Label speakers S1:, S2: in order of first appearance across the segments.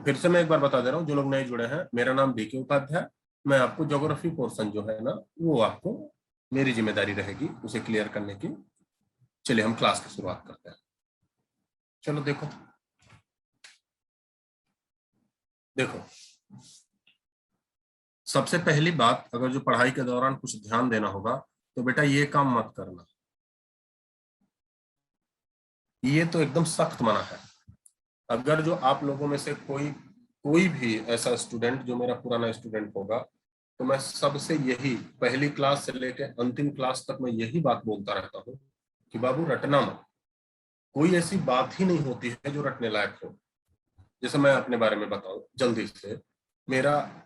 S1: तो फिर से मैं एक बार बता दे रहा हूँ, जो लोग नए जुड़े हैं, मेरा नाम बीके उपाध्याय। मैं आपको ज्योग्राफी पोर्शन जो है ना, वो आपको मेरी जिम्मेदारी रहेगी उसे क्लियर करने की। चलिए हम क्लास की शुरुआत करते हैं। चलो देखो देखो, सबसे पहली बात, अगर जो पढ़ाई के दौरान कुछ ध्यान देना होगा तो बेटा ये काम मत करना, ये तो एकदम सख्त मना है। अगर जो आप लोगों में से कोई कोई भी ऐसा स्टूडेंट जो मेरा पुराना स्टूडेंट होगा, तो मैं सबसे यही पहली क्लास से लेकर अंतिम क्लास तक मैं यही बात बोलता रहता हूँ कि बाबू रटना मत। कोई ऐसी बात ही नहीं होती है जो रटने लायक हो। जैसे मैं अपने बारे में बताऊं जल्दी से, मेरा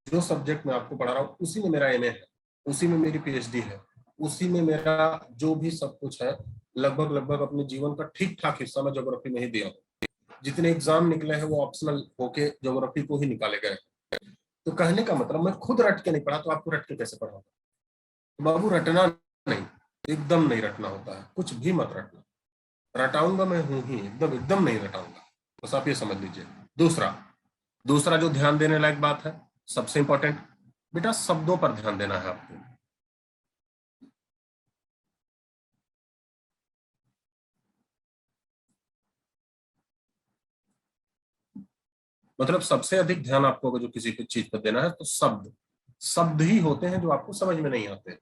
S1: जो सब्जेक्ट मैं आपको पढ़ा रहा हूँ उसी में मेरा एमए है, उसी में मेरी पीएचडी है, उसी में मेरा जो भी सब कुछ है, लगभग लगभग अपने जीवन का ठीक ठाक हिस्सा मैं ज्योग्राफी में ही दिया हूँ। जितने एग्जाम निकले हैं वो ऑप्शनल होके ज्योग्राफी को ही निकाले गए। तो कहने का मतलब मैं खुद रट के नहीं पढ़ा तो आपको रट के कैसे पढ़ाऊंगा? तो बाबू रटना नहीं, एकदम नहीं रटना होता है, कुछ भी मत रटना। रटाऊंगा मैं हूं ही, एकदम एकदम नहीं रटाऊंगा, बस आप ये समझ लीजिए। दूसरा दूसरा जो ध्यान देने लायक बात है, सबसे इंपॉर्टेंट, बेटा शब्दों पर ध्यान देना है आपको। मतलब सबसे अधिक ध्यान आपको अगर जो किसी चीज पर देना है तो शब्द, शब्द ही होते हैं जो आपको समझ में नहीं आते,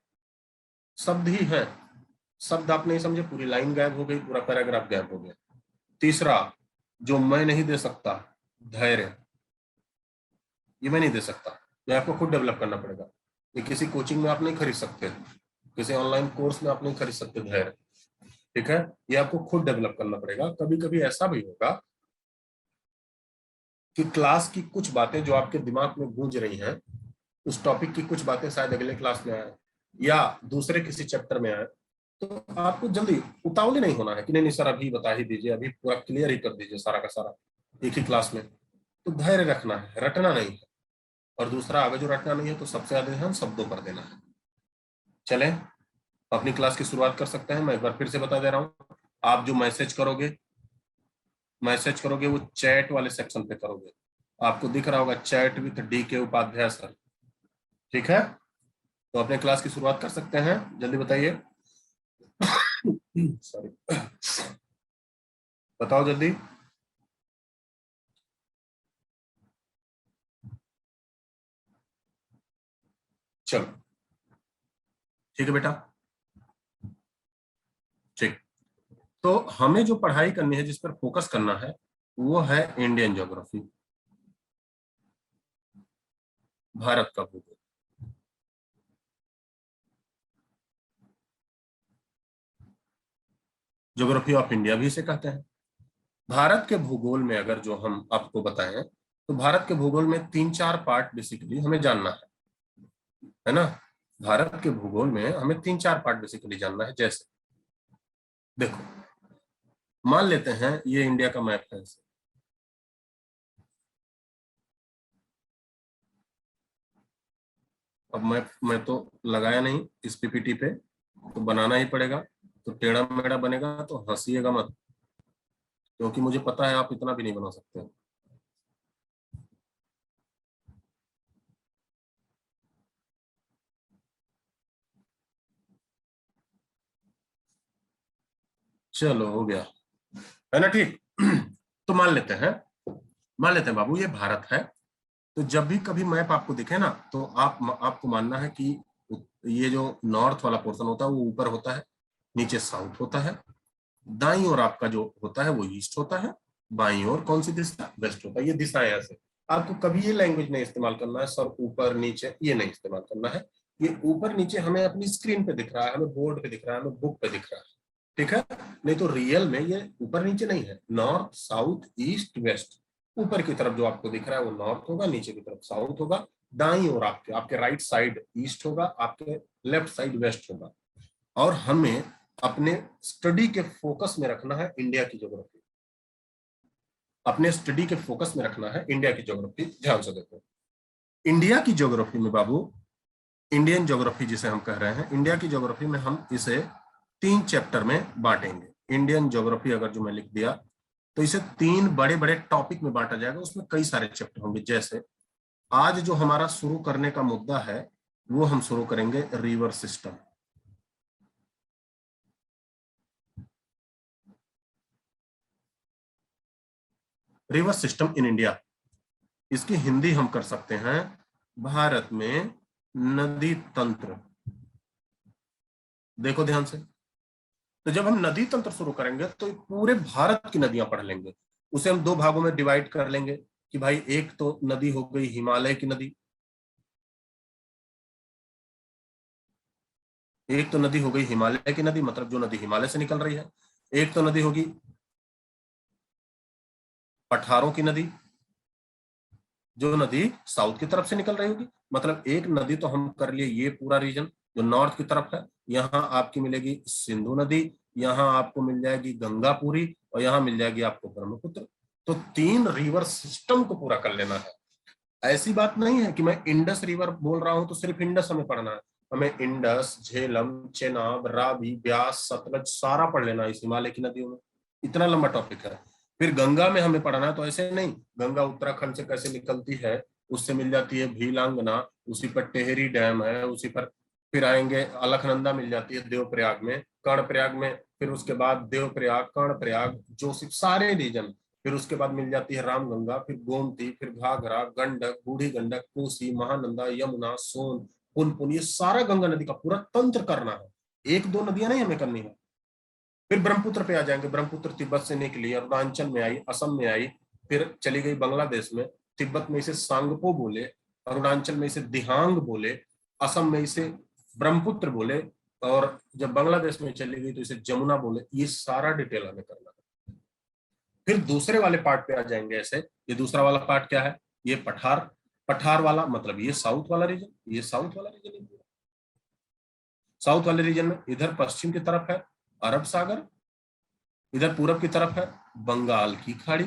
S1: शब्द ही है। शब्द आप नहीं समझे, पूरी लाइन गायब हो गई, पूरा पैराग्राफ गायब हो गया। तीसरा, जो मैं नहीं दे सकता, धैर्य, ये मैं नहीं दे सकता, ये आपको खुद डेवलप करना पड़ेगा। ये किसी कोचिंग में आप नहीं खरीद सकते, किसी ऑनलाइन कोर्स में आप नहीं खरीद सकते धैर्य, ठीक है? ये आपको खुद डेवलप करना पड़ेगा। कभी कभी ऐसा भी होगा कि क्लास की कुछ बातें जो आपके दिमाग में गूंज रही हैं, उस टॉपिक की कुछ बातें शायद अगले क्लास में आए या दूसरे किसी चैप्टर में आए, तो आपको जल्दी उतावली नहीं होना है कि नहीं नहीं सर अभी बता ही दीजिए, अभी पूरा क्लियर ही कर दीजिए सारा का सारा एक ही क्लास में। तो धैर्य रखना है, रटना नहीं है। और दूसरा, अगर जो रटना नहीं है तो सबसे ज्यादा ध्यान शब्दों पर देना है। चलें अपनी क्लास की शुरुआत कर सकते हैं। मैं एक बार फिर से बता दे रहा हूँ, आप जो मैसेज करोगे वो चैट वाले सेक्शन पे करोगे। आपको दिख रहा होगा चैट विद डी के उपाध्याय सर, ठीक है? तो अपने क्लास की शुरुआत कर सकते हैं, जल्दी बताइए। सॉरी, बताओ जल्दी। चलो ठीक है बेटा, ठीक। तो हमें जो पढ़ाई करनी है, जिस पर फोकस करना है, वो है इंडियन ज्योग्राफी, भारत का भूगोल। ज्योग्राफी ऑफ इंडिया भी इसे कहते हैं। भारत के भूगोल में अगर जो हम आपको बताएं, तो भारत के भूगोल में 3-4 पार्ट बेसिकली हमें जानना है ना? भारत के भूगोल में हमें 3-4 पार्ट बेसिकली जानना है। जैसे देखो, मान लेते हैं ये इंडिया का मैप है। अब मैं तो लगाया नहीं इस पीपीटी पे, तो बनाना ही पड़ेगा। तो टेढ़ा मेढ़ा बनेगा तो हंसीएगा मत, क्योंकि मुझे पता है आप इतना भी नहीं बना सकते। चलो हो गया, है ना? ठीक। तो मान लेते हैं बाबू ये भारत है। तो जब भी कभी मैप आपको दिखे ना, तो आपको मानना है कि ये जो नॉर्थ वाला पोर्शन होता है वो ऊपर होता है, नीचे साउथ होता है, दाईं ओर आपका जो होता है वो ईस्ट होता है, बाईं ओर कौन सी दिशा? वेस्ट होता है। ये दिशा है ऐसे। आपको कभी ये लैंग्वेज नहीं इस्तेमाल करना है सर ऊपर नीचे, ये नहीं इस्तेमाल करना है। ये ऊपर नीचे हमें अपनी स्क्रीन पे दिख रहा है, हमें बोर्ड पे दिख रहा है, हमें बुक पे दिख रहा है, ठीक है? नहीं तो रियल में ये ऊपर नीचे नहीं है, नॉर्थ साउथ ईस्ट वेस्ट। ऊपर की तरफ जो आपको दिख रहा है वो नॉर्थ होगा, नीचे की तरफ साउथ होगा, दाईं ओर आपके आपके राइट साइड ईस्ट होगा, आपके लेफ्ट साइड वेस्ट होगा। और हमें अपने स्टडी के फोकस में रखना है इंडिया की ज्योग्राफी, अपने स्टडी के फोकस में रखना है इंडिया की ज्योग्राफी। ध्यान से देखो, इंडिया की ज्योग्राफी में बाबू, इंडियन ज्योग्राफी जिसे हम कह रहे हैं, इंडिया की ज्योग्राफी में हम इसे 3 चैप्टर में बांटेंगे। इंडियन ज्योग्राफी अगर जो मैं लिख दिया तो इसे 3 बड़े बड़े टॉपिक में बांटा जाएगा, उसमें कई सारे चैप्टर होंगे। जैसे आज जो हमारा शुरू करने का मुद्दा है वो हम शुरू करेंगे river system. River system in India, इसकी हिंदी हम कर सकते हैं भारत में नदी तंत्र। देखो ध्यान से, तो जब हम नदी तंत्र शुरू करेंगे तो पूरे भारत की नदियां पढ़ लेंगे। उसे हम 2 भागों में डिवाइड कर लेंगे कि भाई एक तो नदी हो गई हिमालय की नदी, एक तो नदी हो गई हिमालय की नदी, मतलब जो नदी हिमालय से निकल रही है। एक तो नदी होगी पठारों की नदी, जो नदी साउथ की तरफ से निकल रही होगी। मतलब एक नदी तो हम कर लिए ये पूरा रीजन जो नॉर्थ की तरफ है। यहाँ आपकी मिलेगी सिंधु नदी, यहाँ आपको मिल जाएगी गंगापुरी, और यहाँ मिल जाएगी आपको ब्रह्मपुत्र। तो 3 रिवर सिस्टम को पूरा कर लेना है। ऐसी बात नहीं है कि मैं इंडस रिवर बोल रहा हूं तो सिर्फ इंडस हमें पढ़ना है। हमें इंडस, झेलम, चेनाब, रावी, ब्यास, सतलज सारा पढ़ लेना है इस हिमालय की नदियों में। इतना लंबा टॉपिक है। फिर गंगा में हमें पढ़ना है, तो ऐसे नहीं, गंगा उत्तराखंड से कैसे निकलती है, उससे मिल जाती है भीलांगना, उसी पर टेहरी डैम है, उसी पर फिर आएंगे अलकनंदा मिल जाती है देवप्रयाग में, कर्णप्रयाग में, फिर उसके बाद देवप्रयाग, कर्णप्रयाग, जोशी, सारे रीजन। फिर उसके बाद मिल जाती है रामगंगा, फिर गोमती, फिर घाघरा, गंडक, बूढ़ी गंडक, कोसी, महानंदा, यमुना, सोन, पुनपुन, ये सारा गंगा नदी का पूरा तंत्र करना है। 1-2 नदियां नहीं हमें करनी है। फिर ब्रह्मपुत्र पे आ जाएंगे। ब्रह्मपुत्र तिब्बत से निकली, अरुणाचल में आई, असम में आई, फिर चली गई बांग्लादेश में। तिब्बत में इसे सांगपो बोले, अरुणाचल में इसे दिहांग बोले, असम में इसे ब्रह्मपुत्र बोले, और जब बांग्लादेश में चली गई तो इसे जमुना बोले। ये सारा डिटेल हमें करना है। फिर दूसरे वाले पार्ट पे आ जाएंगे ऐसे। ये दूसरा वाला पार्ट क्या है, ये पठार। पठार वाला मतलब ये साउथ वाला रीजन, ये साउथ वाला रीजन। साउथ वाले रीजन में इधर पश्चिम की तरफ है अरब सागर, इधर पूरब की तरफ है बंगाल की खाड़ी,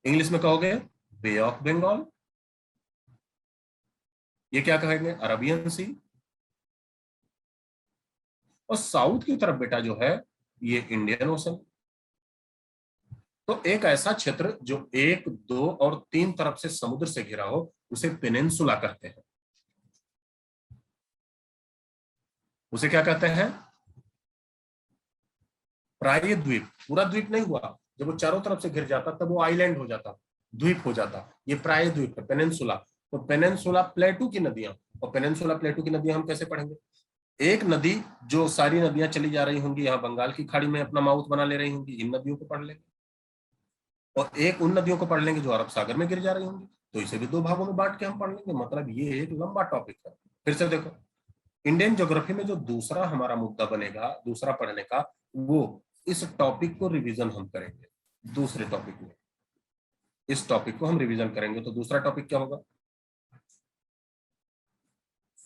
S1: इंग्लिश में कहोगे बे ऑफ बंगाल। ये क्या कहेंगे, अरबियन सी। और साउथ की तरफ बेटा जो है ये इंडियन ओशन। तो एक ऐसा क्षेत्र जो 1, 2 और 3 तरफ से समुद्र से घिरा हो उसे पेनिनसुला कहते हैं। उसे क्या कहते हैं, प्रायद्वीप। पूरा द्वीप नहीं हुआ, जब वो चारों तरफ से घिर जाता तब वो आइलैंड हो जाता, द्वीप हो जाता। ये प्रायद्वीप है, पेनिनसुला। तो पेनिनसुला प्लेटू की नदियां, और पेनिनसुला प्लेटू की नदियां हम कैसे पढ़ेंगे, एक नदी जो सारी नदियां चली जा रही होंगी यहाँ बंगाल की खाड़ी में अपना माउथ बना ले रही होंगी, इन नदियों को पढ़ लेंगे। और एक उन नदियों को पढ़ लेंगे जो अरब सागर में गिर जा रही होंगी, तो इसे भी 2 भागों में बांट के हम पढ़ लेंगे। मतलब ये एक लंबा टॉपिक है। फिर से देखो, इंडियन ज्योग्राफी में जो दूसरा हमारा मुद्दा बनेगा दूसरा पढ़ने का, वो इस टॉपिक को रिवीजन हम करेंगे। दूसरे टॉपिक में इस टॉपिक को हम रिवीजन करेंगे। तो दूसरा टॉपिक क्या होगा,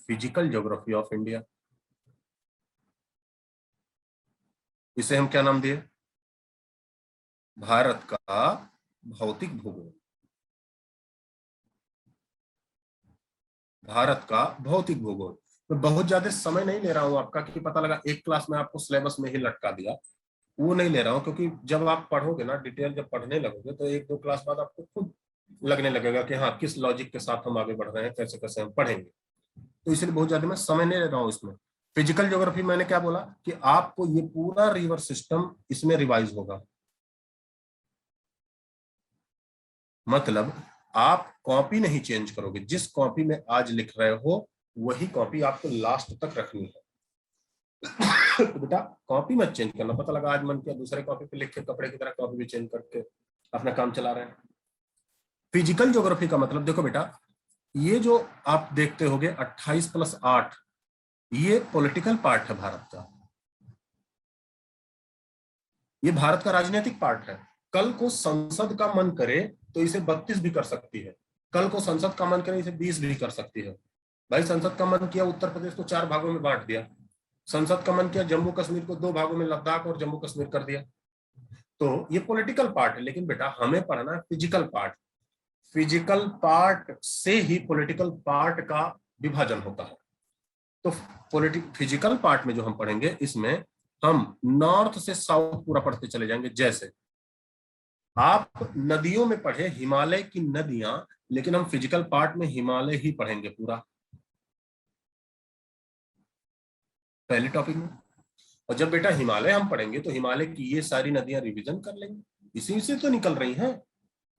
S1: फिजिकल ज्योग्राफी ऑफ इंडिया। इसे हम क्या नाम दिए, भारत का भौतिक भूगोल। भारत का भौतिक भूगोल। मैं बहुत ज्यादा समय नहीं ले रहा हूं आपका, कि पता लगा एक क्लास में आपको सिलेबस में ही लटका दिया, वो नहीं ले रहा हूँ। क्योंकि जब आप पढ़ोगे ना, डिटेल जब पढ़ने लगोगे तो 1-2 क्लास बाद आपको खुद लगने लगेगा कि हाँ किस लॉजिक के साथ हम आगे बढ़ रहे हैं, कैसे कैसे हम पढ़ेंगे। तो इसलिए बहुत ज्यादा मैं समय नहीं ले रहा हूँ इसमें। फिजिकल ज्योग्राफी मैंने क्या बोला कि आपको ये पूरा रिवर सिस्टम इसमें रिवाइज होगा। मतलब आप कॉपी नहीं चेंज करोगे, जिस कॉपी में आज लिख रहे हो वही कॉपी आपको लास्ट तक रखनी है। तो बेटा कॉपी मत चेंज करना, पता लगा आज मन किया दूसरे कॉपी पे लिख के कपड़े की तरह कॉपी भी चेंज करके अपना काम चला रहे हैं। फिजिकल ज्योग्राफी का मतलब देखो बेटा, ये जो आप देखते होगे 28+8, ये पॉलिटिकल पार्ट है भारत का, ये भारत का राजनीतिक पार्ट है। कल को संसद का मन करे तो इसे 32 भी कर सकती है, कल को संसद का मन करे इसे 20 भी कर सकती है। भाई संसद का मन किया उत्तर प्रदेश को 4 भागों में बांट दिया, संसद का मन किया जम्मू कश्मीर को 2 भागों में लद्दाख और जम्मू कश्मीर कर दिया। तो ये पॉलिटिकल पार्ट है, लेकिन बेटा हमें पढ़ना है फिजिकल पार्ट। फिजिकल पार्ट से ही पॉलिटिकल पार्ट का विभाजन होता है। तो फिजिकल पार्ट में जो हम पढ़ेंगे इसमें हम नॉर्थ से साउथ पूरा पढ़ते चले जाएंगे। जैसे आप नदियों में पढ़े हिमालय की नदियां, लेकिन हम फिजिकल पार्ट में हिमालय ही पढ़ेंगे पूरा पहले टॉपिक में। और जब बेटा हिमालय हम पढ़ेंगे तो हिमालय की ये सारी नदियां रिवीजन कर लेंगे, इसी से तो निकल रही हैं।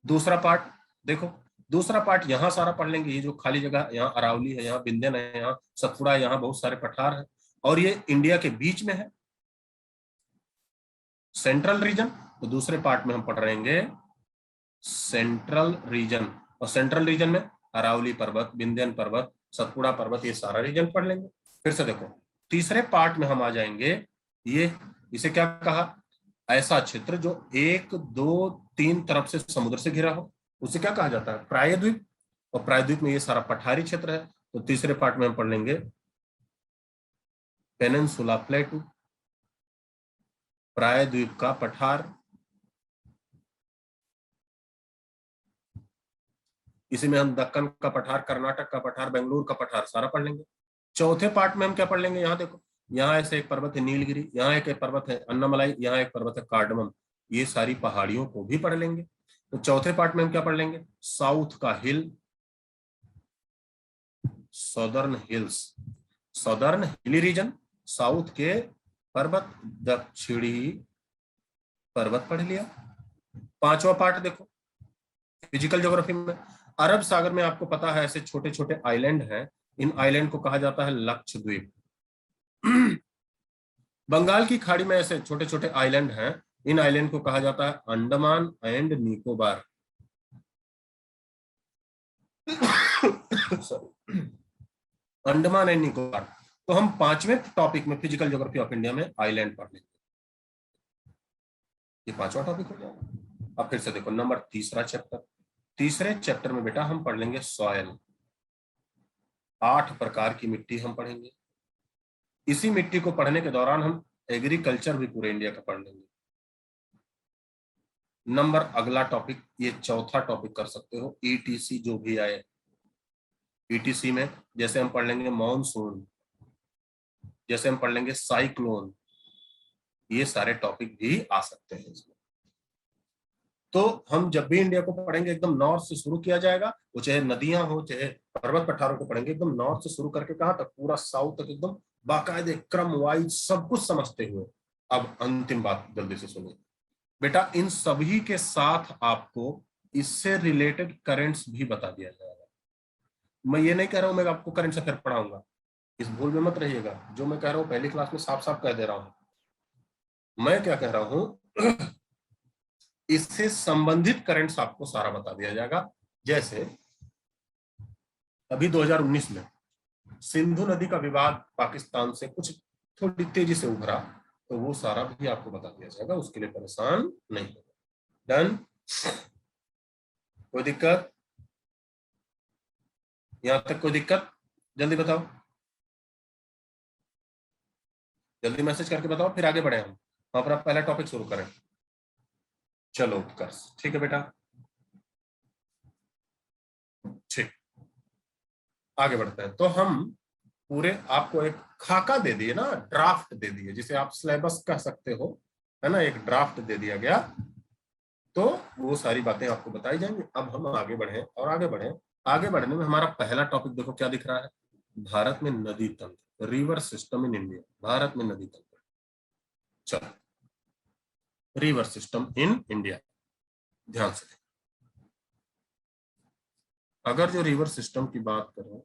S1: दूसरा पार्ट देखो, दूसरा पार्ट यहाँ सारा पढ़ लेंगे, ये जो खाली जगह यहाँ अरावली है, यहाँ विंध्यन है, यहाँ सतपुड़ा है, यहाँ बहुत सारे पठार है, और ये इंडिया के बीच में है सेंट्रल रीजन। तो दूसरे पार्ट में हम पढ़ रहेंगे सेंट्रल रीजन, और सेंट्रल रीजन में अरावली पर्वत, विंध्यन पर्वत, सतपुड़ा पर्वत, ये सारा रीजन पढ़ लेंगे। फिर से देखो तीसरे पार्ट में हम आ जाएंगे, ये इसे क्या कहा, ऐसा क्षेत्र जो 1 2 3 तरफ से समुद्र से घिरा हो, उसे क्या कहा जाता है, प्रायद्वीप। और प्रायद्वीप में ये सारा पठारी क्षेत्र है। तो तीसरे पार्ट में हम पढ़ लेंगे पेनिनसुला प्लेटू, प्रायद्वीप का पठार। इसी में हम दक्कन का पठार, कर्नाटक का पठार, बेंगलुरु का पठार सारा पढ़ लेंगे। चौथे पार्ट में हम क्या पढ़ लेंगे, यहाँ देखो, यहाँ ऐसे एक पर्वत है नीलगिरी, यहाँ एक पर्वत है अन्नामलाई, यहाँ एक पर्वत है कार्डमम, ये सारी पहाड़ियों को भी पढ़ लेंगे। तो चौथे पार्ट में हम क्या पढ़ लेंगे, साउथ का hill, southern hills, southern hilly region, south के पर्वत, दक्षिणी पर्वत पढ़ लिया। पांचवा पार्ट देखो फिजिकल ज्योग्राफी में, अरब सागर में आपको पता है ऐसे छोटे छोटे आइलैंड हैं, इन आइलैंड को कहा जाता है लक्षद्वीप। बंगाल की खाड़ी में ऐसे छोटे छोटे आइलैंड हैं, इन आइलैंड को कहा जाता है अंडमान एंड निकोबार। अंडमान एंड निकोबार। तो हम पांचवें टॉपिक में फिजिकल ज्योग्राफी ऑफ इंडिया में आइलैंड पढ़ लेंगे, ये पांचवा टॉपिक हो जाएगा। अब फिर से देखो नंबर तीसरा चैप्टर, तीसरे चैप्टर में बेटा हम पढ़ लेंगे सॉयल, 8 प्रकार की मिट्टी हम पढ़ेंगे। इसी मिट्टी को पढ़ने के दौरान हम एग्रीकल्चर भी पूरे इंडिया का पढ़ लेंगे। नंबर अगला टॉपिक, ये चौथा टॉपिक कर सकते हो, ईटीसी जो भी आए। ईटीसी में जैसे हम पढ़ लेंगे मॉनसून, जैसे हम पढ़ लेंगे साइक्लोन, ये सारे टॉपिक भी आ सकते हैं इसमें। तो हम जब भी इंडिया को पढ़ेंगे एकदम नॉर्थ से शुरू किया जाएगा, वो चाहे नदियां हो चाहे पर्वत पठारों को पढ़ेंगे एकदम नॉर्थ से शुरू करके कहां तक, पूरा साउथ तक एकदम बाकायदे क्रम वाइज सब कुछ समझते हुए। अब अंतिम बात जल्दी से सुनिए बेटा, इन सभी के साथ आपको इससे रिलेटेड करेंट्स भी बता दिया जाएगा। मैं ये नहीं कह रहा हूं मैं आपको करंट अफेयर पढ़ाऊंगा, इस भूल में मत रहिएगा, जो मैं कह रहा हूं पहली क्लास में साफ साफ कह दे रहा हूं। मैं क्या कह रहा हूं, इससे संबंधित करंट्स आपको सारा बता दिया जाएगा। जैसे अभी 2019 में सिंधु नदी का विवाद पाकिस्तान से कुछ थोड़ी तेजी से उभरा, तो वो सारा भी आपको बता दिया जाएगा, उसके लिए परेशान नहीं होगा। डन, कोई दिक्कत, यहां तक कोई दिक्कत, जल्दी बताओ, जल्दी मैसेज करके बताओ, फिर आगे बढ़े हम अपना पहला टॉपिक शुरू करें। चलो उत्कर्ष, ठीक है बेटा, ठीक, आगे बढ़ते हैं। तो हम पूरे आपको एक खाका दे दिए ना, ड्राफ्ट दे दिए, जिसे आप सिलेबस कह सकते हो, है ना, एक ड्राफ्ट दे दिया गया, तो वो सारी बातें आपको बताई जाएंगी। अब हम आगे बढ़े और आगे बढ़े, आगे बढ़ने में हमारा पहला टॉपिक देखो क्या दिख रहा है, भारत में नदी तंत्र, river system in India, Bharat में नदी तंत्र। चलो, रिवर सिस्टम इन इंडिया, ध्यान से, अगर जो रिवर सिस्टम की बात करें,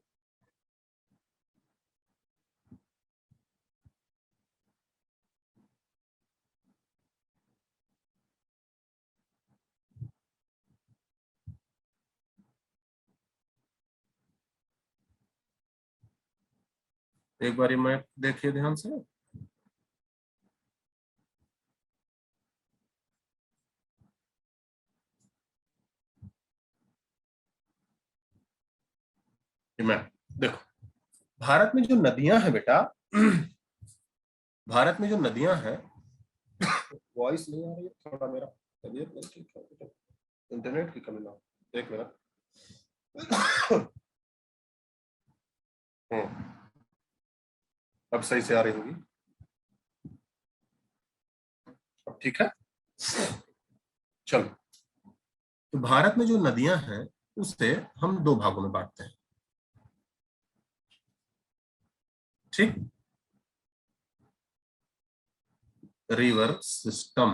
S1: एक बारी मैं देखिए ध्यान से, मैं देखो, भारत में जो नदियां हैं बेटा, भारत में जो नदियां हैं, वॉइस नहीं आ रही है थोड़ा, मेरा तबीयत नहीं ठीक है, इंटरनेट की कमी ना, एक मिनट। अब सही से आ रही होगी, अब ठीक है, चलो तो भारत में जो नदियां हैं उसे हम दो भागों में बांटते हैं। ठीक। River system.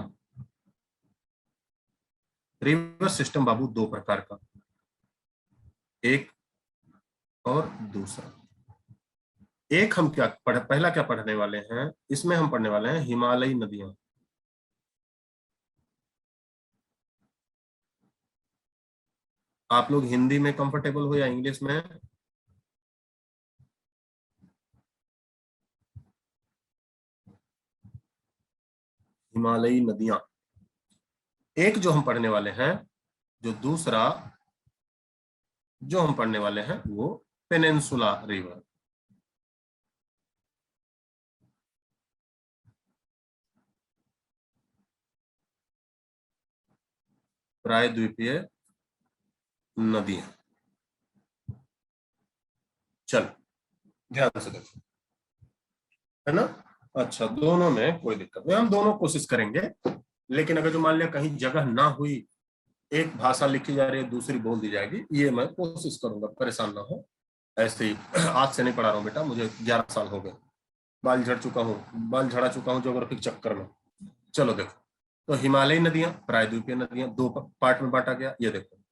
S1: रिवर सिस्टम बाबू दो प्रकार का, एक और दूसरा। एक हम पहला क्या पढ़ने वाले हैं, इसमें हम पढ़ने वाले हैं हिमालयी नदियां। आप लोग हिंदी में कंफर्टेबल हो या इंग्लिश में? हिमालयी नदियां एक जो हम पढ़ने वाले हैं, जो दूसरा जो हम पढ़ने वाले हैं वो पेनिनसुला रिवर। प्रायद्वीपीय नदियां। चल, ध्यान से देखो, है ना? अच्छा, दोनों में कोई दिक्कत नहीं, हम दोनों कोशिश करेंगे। लेकिन अगर जो मान लिया कहीं जगह ना हुई, एक भाषा लिखी जा रही है दूसरी बोल दी जाएगी, ये मैं कोशिश करूंगा, परेशान ना हो। ऐसे ही आज से नहीं पढ़ा रहा हूँ बेटा, मुझे 11 साल हो गए, बाल झड़ा चुका हूँ ज्योग्राफी के चक्कर में। चलो देखो, तो हिमालयी नदियां, प्रायद्वीपीय नदियां, दो पार्ट में बांटा गया। ये देखो,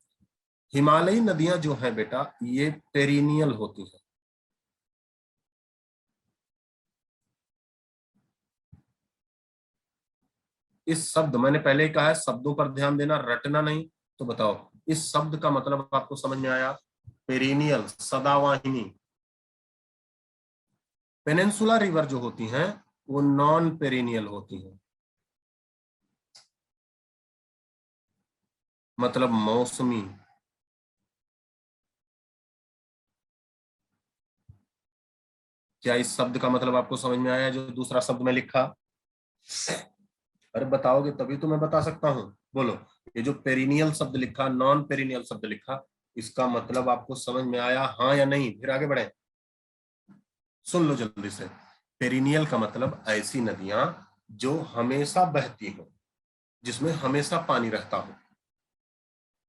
S1: हिमालयी नदियां जो है बेटा, ये पेरिनियल होती है। इस शब्द, मैंने पहले ही कहा है शब्दों पर ध्यान देना, रटना नहीं। तो बताओ, इस शब्द का मतलब आपको समझ में आया? पेरिनियल, सदावाहिनी। पेनिनसुला रिवर जो होती हैं वो नॉन पेरिनियल होती हैं, मतलब मौसमी। क्या इस शब्द का मतलब आपको समझ में आया, जो दूसरा शब्द में लिखा? अरे बताओगे तभी तो मैं बता सकता हूँ, बोलो। ये जो पेरिनियल शब्द लिखा, नॉन पेरिनियल शब्द लिखा, इसका मतलब आपको समझ में आया, हाँ या नहीं? फिर आगे बढ़े, सुन लो जल्दी से। पेरिनियल का मतलब ऐसी नदियां जो हमेशा बहती हो, जिसमें हमेशा पानी रहता हो।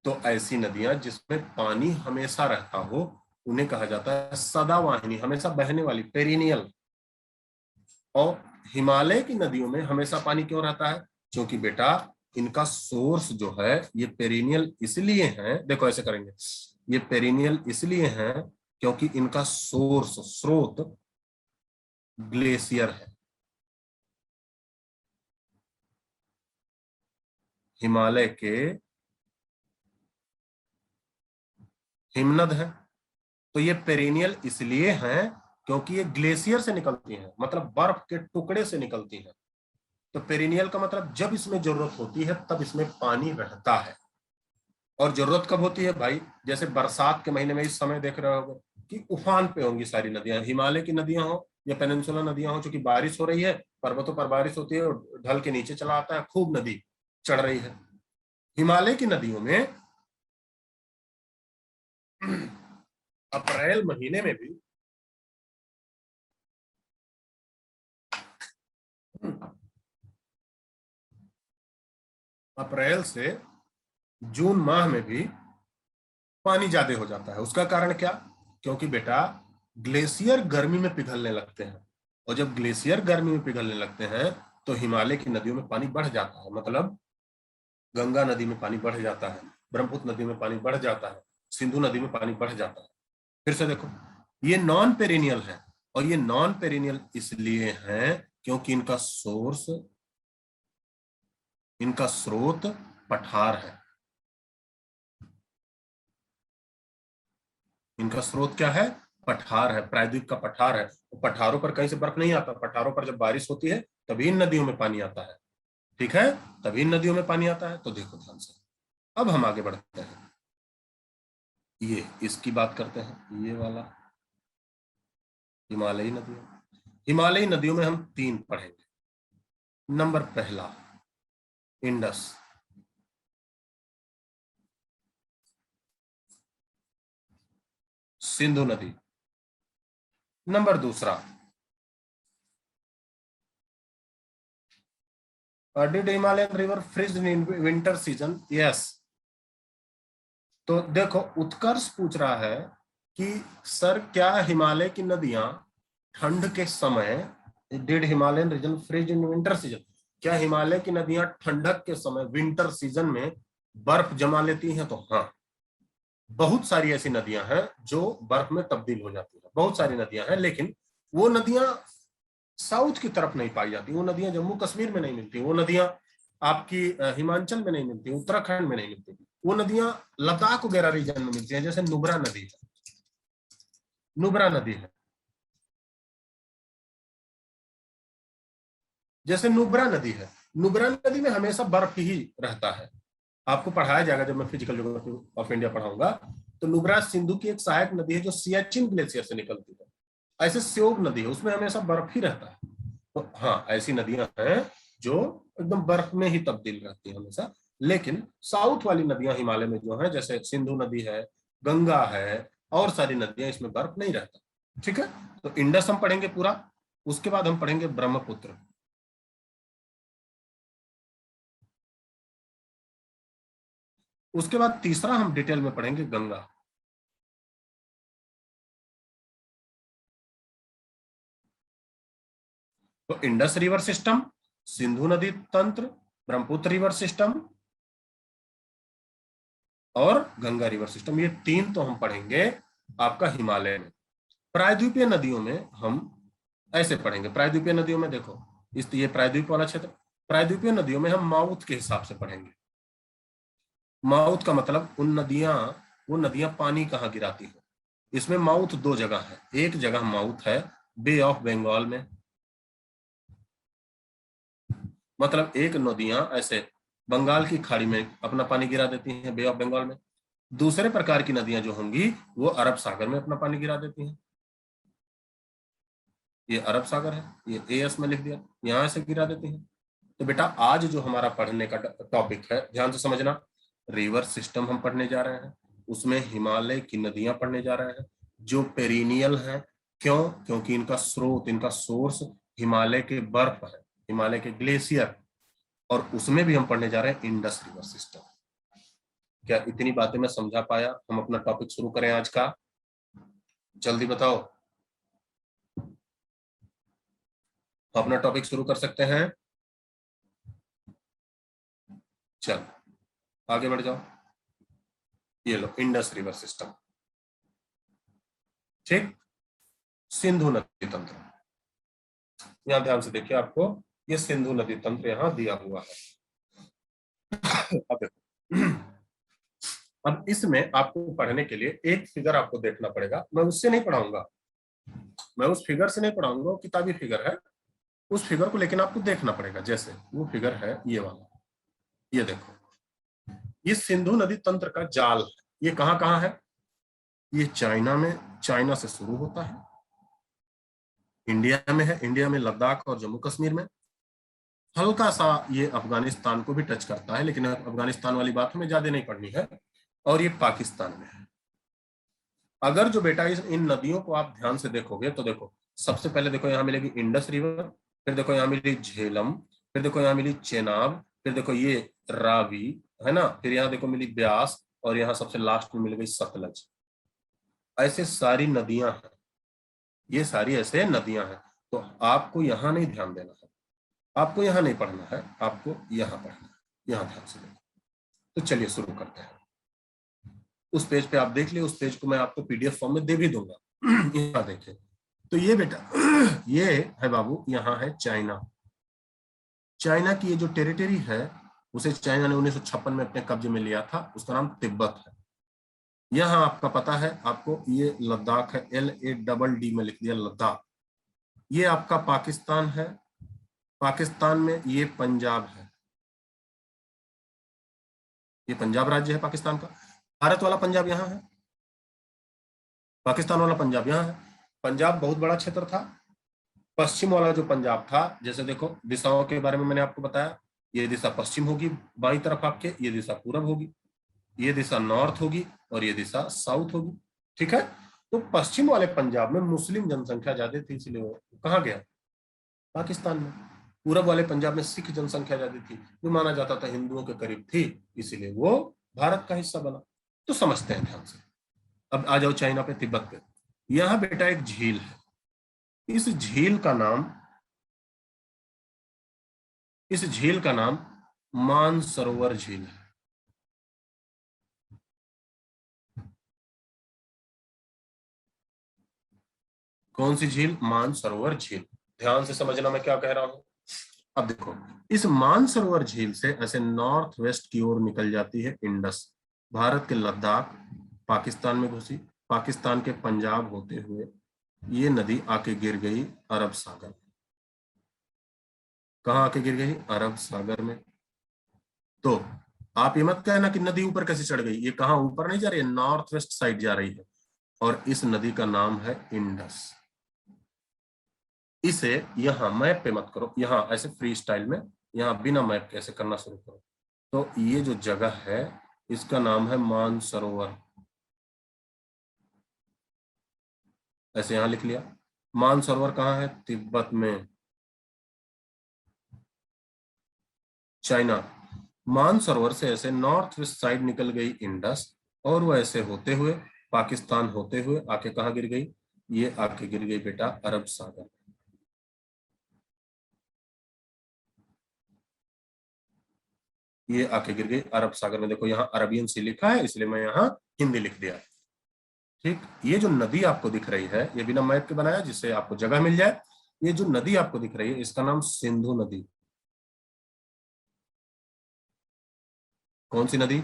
S1: तो ऐसी नदियां जिसमें पानी हमेशा रहता हो, उन्हें कहा जाता है सदावाहिनी, हमेशा बहने वाली, पेरिनियल। और हिमालय की नदियों में हमेशा पानी क्यों रहता है? क्योंकि बेटा इनका सोर्स जो है, ये पेरिनियल इसलिए है, देखो ऐसे करेंगे, ये पेरिनियल इसलिए है क्योंकि इनका सोर्स, स्रोत ग्लेशियर है। हिमालय के हिमनद है। तो ये पेरिनियल इसलिए हैं क्योंकि ये ग्लेशियर से निकलती हैं, मतलब बर्फ के टुकड़े से निकलती हैं। तो पेरिनियल का मतलब जब इसमें जरूरत होती है तब इसमें पानी रहता है। और जरूरत कब होती है भाई? जैसे बरसात के महीने में इस समय देख रहे हो कि उफान पे होंगी सारी नदियां, हिमालय की नदियां हो या पेनिनसुला नदियां हो, चूंकि बारिश हो रही है, पर्वतों पर बारिश होती है और ढल के नीचे चला आता है, खूब नदी चढ़ रही है। हिमालय की नदियों में अप्रैल महीने में भी अप्रैल से जून माह में भी पानी ज्यादा हो जाता है। उसका कारण क्या? क्योंकि बेटा ग्लेशियर गर्मी में पिघलने लगते हैं, और जब ग्लेशियर गर्मी में पिघलने लगते हैं तो हिमालय की नदियों में पानी बढ़ जाता है। मतलब गंगा नदी में पानी बढ़ जाता है, ब्रह्मपुत्र नदी में पानी बढ़ जाता है, सिंधु नदी में पानी बढ़ जाता है। फिर से देखो, ये नॉन पेरिनियल है, और ये नॉन पेरिनियल इसलिए है क्योंकि इनका स्रोत पठार है। इनका स्रोत क्या है? पठार है, प्रायद्वीप का पठार है। तो पठारों पर कहीं से बर्फ नहीं आता, पठारों पर जब बारिश होती है तभी इन नदियों में पानी आता है। ठीक है, तभी इन नदियों में पानी आता है। तो देखो ध्यान से, अब हम आगे बढ़ते हैं, ये इसकी बात करते हैं, ये वाला हिमालयी नदियों। हिमालयी नदियों में हम तीन पढ़ेंगे। नंबर पहला, इंडस। सिंधु नदी। नंबर दूसरा, did Himalayan river freeze in winter season? Yes, तो देखो उत्कर्ष पूछ रहा है कि सर क्या हिमालय की नदियां ठंड के समय, did Himalayan region freeze in winter season, क्या हिमालय की नदियां ठंडक के समय विंटर सीजन में बर्फ जमा लेती हैं? तो हाँ, बहुत सारी ऐसी नदियां हैं जो बर्फ में तब्दील हो जाती है, बहुत सारी नदियां हैं, लेकिन वो नदियां साउथ की तरफ नहीं पाई जाती, वो नदियां जम्मू कश्मीर में नहीं मिलती, वो नदियां आपकी हिमाचल में नहीं मिलती, उत्तराखंड में नहीं मिलती, वो नदियां लद्दाख वगैरह रीजन में मिलती हैं, जैसे नुब्रा नदी है, नुब्रा नदी है, जैसे नुब्रा नदी है, नुब्रा नदी में हमेशा बर्फ ही रहता है। आपको पढ़ाया जाएगा जब मैं फिजिकल ज्योग्राफी ऑफ इंडिया पढ़ाऊंगा, तो नुब्रा सिंधु की एक सहायक नदी है जो सियाचिन ग्लेशियर से निकलती है। ऐसे स्योग नदी है, उसमें हमेशा बर्फ ही रहता है। तो हाँ, ऐसी नदियां हैं जो एकदम बर्फ में ही तब्दील रहती है हमेशा। लेकिन साउथ वाली नदियां हिमालय में जो है, जैसे सिंधु नदी है, गंगा है, और सारी नदियां, इसमें बर्फ नहीं रहता। ठीक है, तो इंडस हम पढ़ेंगे पूरा, उसके बाद हम पढ़ेंगे ब्रह्मपुत्र, उसके बाद तीसरा हम डिटेल में पढ़ेंगे गंगा। तो इंडस रिवर सिस्टम, सिंधु नदी तंत्र, ब्रह्मपुत्र रिवर सिस्टम और गंगा रिवर सिस्टम, ये तीन तो हम पढ़ेंगे आपका हिमालय में। प्रायद्वीपीय नदियों में हम ऐसे पढ़ेंगे, प्रायद्वीपीय नदियों में देखो, इस ये प्रायद्वीप वाला क्षेत्र, प्रायद्वीपीय नदियों में हम माउथ के हिसाब से पढ़ेंगे। माउथ का मतलब उन नदियां, वो नदियां पानी कहाँ गिराती है। इसमें माउथ दो जगह है, एक जगह माउथ है बे ऑफ बंगाल में, मतलब एक नदियां ऐसे बंगाल की खाड़ी में अपना पानी गिरा देती हैं बे ऑफ बंगाल में। दूसरे प्रकार की नदियां जो होंगी वो अरब सागर में अपना पानी गिरा देती हैं। ये अरब सागर है, ये एएस में लिख दिया, यहां से गिरा देती हैं। तो बेटा आज जो हमारा पढ़ने का टॉपिक है, ध्यान से समझना, रिवर सिस्टम हम पढ़ने जा रहे हैं, उसमें हिमालय की नदियां पढ़ने जा रहे हैं जो पेरिनियल है। क्यों? क्योंकि इनका स्रोत, इनका सोर्स हिमालय के बर्फ है, हिमालय के ग्लेशियर, और उसमें भी हम पढ़ने जा रहे हैं इंडस रिवर सिस्टम। क्या इतनी बातें मैं समझा पाया? हम अपना टॉपिक शुरू करें आज का, जल्दी बताओ। अपना टॉपिक शुरू कर सकते हैं? चल आगे बढ़ जाओ। ये लो इंडस रिवर सिस्टम, ठीक। सिंधु नदी तंत्र, यहां ध्यान से देखिए, आपको ये सिंधु नदी तंत्र यहां दिया हुआ है। अब देखो, अब इसमें आपको पढ़ने के लिए एक फिगर आपको देखना पड़ेगा, मैं उससे नहीं पढ़ाऊंगा, मैं उस फिगर से नहीं पढ़ाऊंगा, वो किताबी फिगर है, उस फिगर को लेकिन आपको देखना पड़ेगा। जैसे वो फिगर है ये वाला, ये देखो, ये सिंधु नदी तंत्र का जाल है, ये कहां कहां है? ये चाइना में, चाइना से शुरू होता है, इंडिया में है, इंडिया में लद्दाख और जम्मू कश्मीर में, हल्का सा ये अफगानिस्तान को भी टच करता है, लेकिन अफगानिस्तान वाली बात हमें ज्यादा नहीं पढ़नी है, और ये पाकिस्तान में है। अगर जो बेटा इन नदियों को आप ध्यान से देखोगे तो देखो, सबसे पहले देखो यहाँ मिलेगी इंडस रिवर, फिर देखो यहाँ मिली झेलम, फिर देखो यहाँ मिली चेनाब, फिर देखो ये रावी, है ना, फिर यहाँ देखो मिली ब्यास, और यहाँ सबसे लास्ट में मिल गई सतलज। ऐसे सारी नदियां हैं, ये सारी ऐसे नदियां हैं। तो आपको यहाँ नहीं ध्यान देना है, आपको यहाँ नहीं पढ़ना है, आपको यहाँ पढ़ना है, यहाँ ध्यान से देखो। तो चलिए शुरू करते हैं। उस पेज पे आप देख लिये, उस पेज को मैं आपको पीडीएफ फॉर्म में दे भी दूंगा। यहाँ देखें, तो ये बेटा ये है बाबू, यहाँ है चाइना। चाइना की ये जो टेरिटरी है, उसे चाइना ने 1956 में अपने कब्जे में लिया था, उसका नाम तिब्बत है। यहाँ आपका पता है आपको, ये लद्दाख है, LADD में लिख दिया लद्दाख। ये आपका पाकिस्तान है, पाकिस्तान में ये पंजाब है, ये पंजाब राज्य है पाकिस्तान का। भारत वाला पंजाब यहाँ है, पाकिस्तान वाला पंजाब यहाँ है। पंजाब बहुत बड़ा क्षेत्र था। पश्चिम वाला जो पंजाब था, जैसे देखो दिशाओं के बारे में मैंने आपको बताया, ये दिशा पश्चिम होगी बाईं तरफ आपके, ये दिशा पूरब होगी, ये दिशा नॉर्थ होगी, और ये दिशा साउथ होगी। ठीक है, तो पश्चिम वाले पंजाब में मुस्लिम जनसंख्या ज्यादा थी, इसलिए वो कहाँ गया? पाकिस्तान में। पूरब वाले पंजाब में सिख जनसंख्या ज्यादा थी, जो माना जाता था हिंदुओं के करीब थी, इसीलिए वो भारत का हिस्सा बना। तो समझते हैं ध्यान से। अब आ जाओ चाइना पे, तिब्बत पे। यहां बेटा एक झील है, इस झील का नाम, इस झील का नाम मानसरोवर झील है। कौन सी झील? मानसरोवर झील। ध्यान से समझना मैं क्या कह रहा हूं। अब देखो, इस मानसरोवर झील से ऐसे नॉर्थ वेस्ट की ओर निकल जाती है इंडस, भारत के लद्दाख, पाकिस्तान में घुसी, पाकिस्तान के पंजाब होते हुए ये नदी आके गिर गई अरब सागर। कहाँ आके गिर गई? अरब सागर में। तो आप ये मत कहना कि नदी ऊपर कैसे चढ़ गई, ये कहाँ ऊपर नहीं जा रही है, नॉर्थ वेस्ट साइड जा रही है, और इस नदी का नाम है इंडस। इसे यहां मैप पे मत करो, यहां ऐसे फ्री स्टाइल में, यहां बिना मैप के ऐसे करना शुरू करो। तो ये जो जगह है इसका नाम है मानसरोवर, ऐसे यहां लिख लिया। मानसरोवर कहाँ है? तिब्बत में, चाइना। मानसरोवर से ऐसे नॉर्थ वेस्ट साइड निकल गई इंडस, और वो ऐसे होते हुए पाकिस्तान होते हुए आके कहाँ गिर गई? ये आके गिर गई बेटा अरब सागर। ये आके गिर गई अरब सागर में। देखो यहाँ अरबियन सी लिखा है, इसलिए मैं यहाँ हिंदी लिख दिया। ठीक, ये जो नदी आपको दिख रही है, ये बिना मैप के बनाया जिससे आपको जगह मिल जाए। ये जो नदी आपको दिख रही है इसका नाम सिंधु नदी। कौन सी नदी?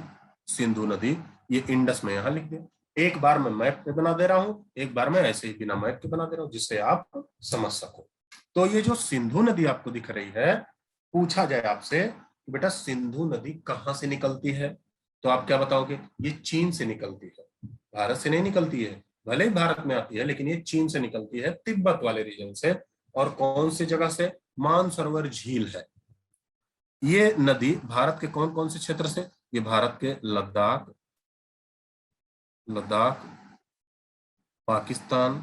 S1: सिंधु नदी। ये इंडस में यहां लिख दिया। एक बार मैं मैप पे बना दे रहा हूं, एक बार मैं ऐसे ही बिना मैप के बना दे रहा हूं, जिससे आप समझ सको। तो ये जो सिंधु नदी आपको दिख रही है, पूछा जाए आपसे कि बेटा सिंधु नदी कहां से निकलती है, तो आप क्या बताओगे? ये चीन से निकलती है, भारत से नहीं निकलती है। भले ही भारत में आती है, लेकिन ये चीन से निकलती है, तिब्बत वाले रीजन से। और कौन सी जगह से? मानसरोवर झील है। ये नदी भारत के कौन कौन से क्षेत्र से? ये भारत के लद्दाख, लद्दाख, पाकिस्तान,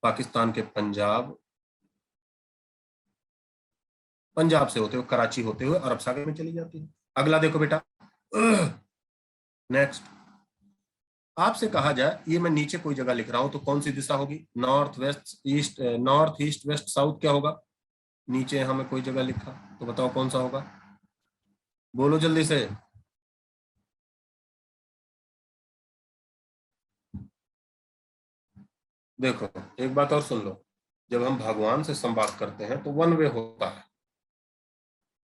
S1: पाकिस्तान के पंजाब, पंजाब से होते हुए कराची होते हुए अरब सागर में चली जाती है। अगला देखो बेटा, नेक्स्ट। आपसे कहा जाए, ये मैं नीचे कोई जगह लिख रहा हूं, तो कौन सी दिशा होगी? North west east, north east west south क्या होगा? नीचे हमें कोई जगह लिखा, तो बताओ कौन सा होगा? बोलो जल्दी से। देखो, एक बात और सुन लो, जब हम भगवान से संवाद करते हैं तो वन वे होता है।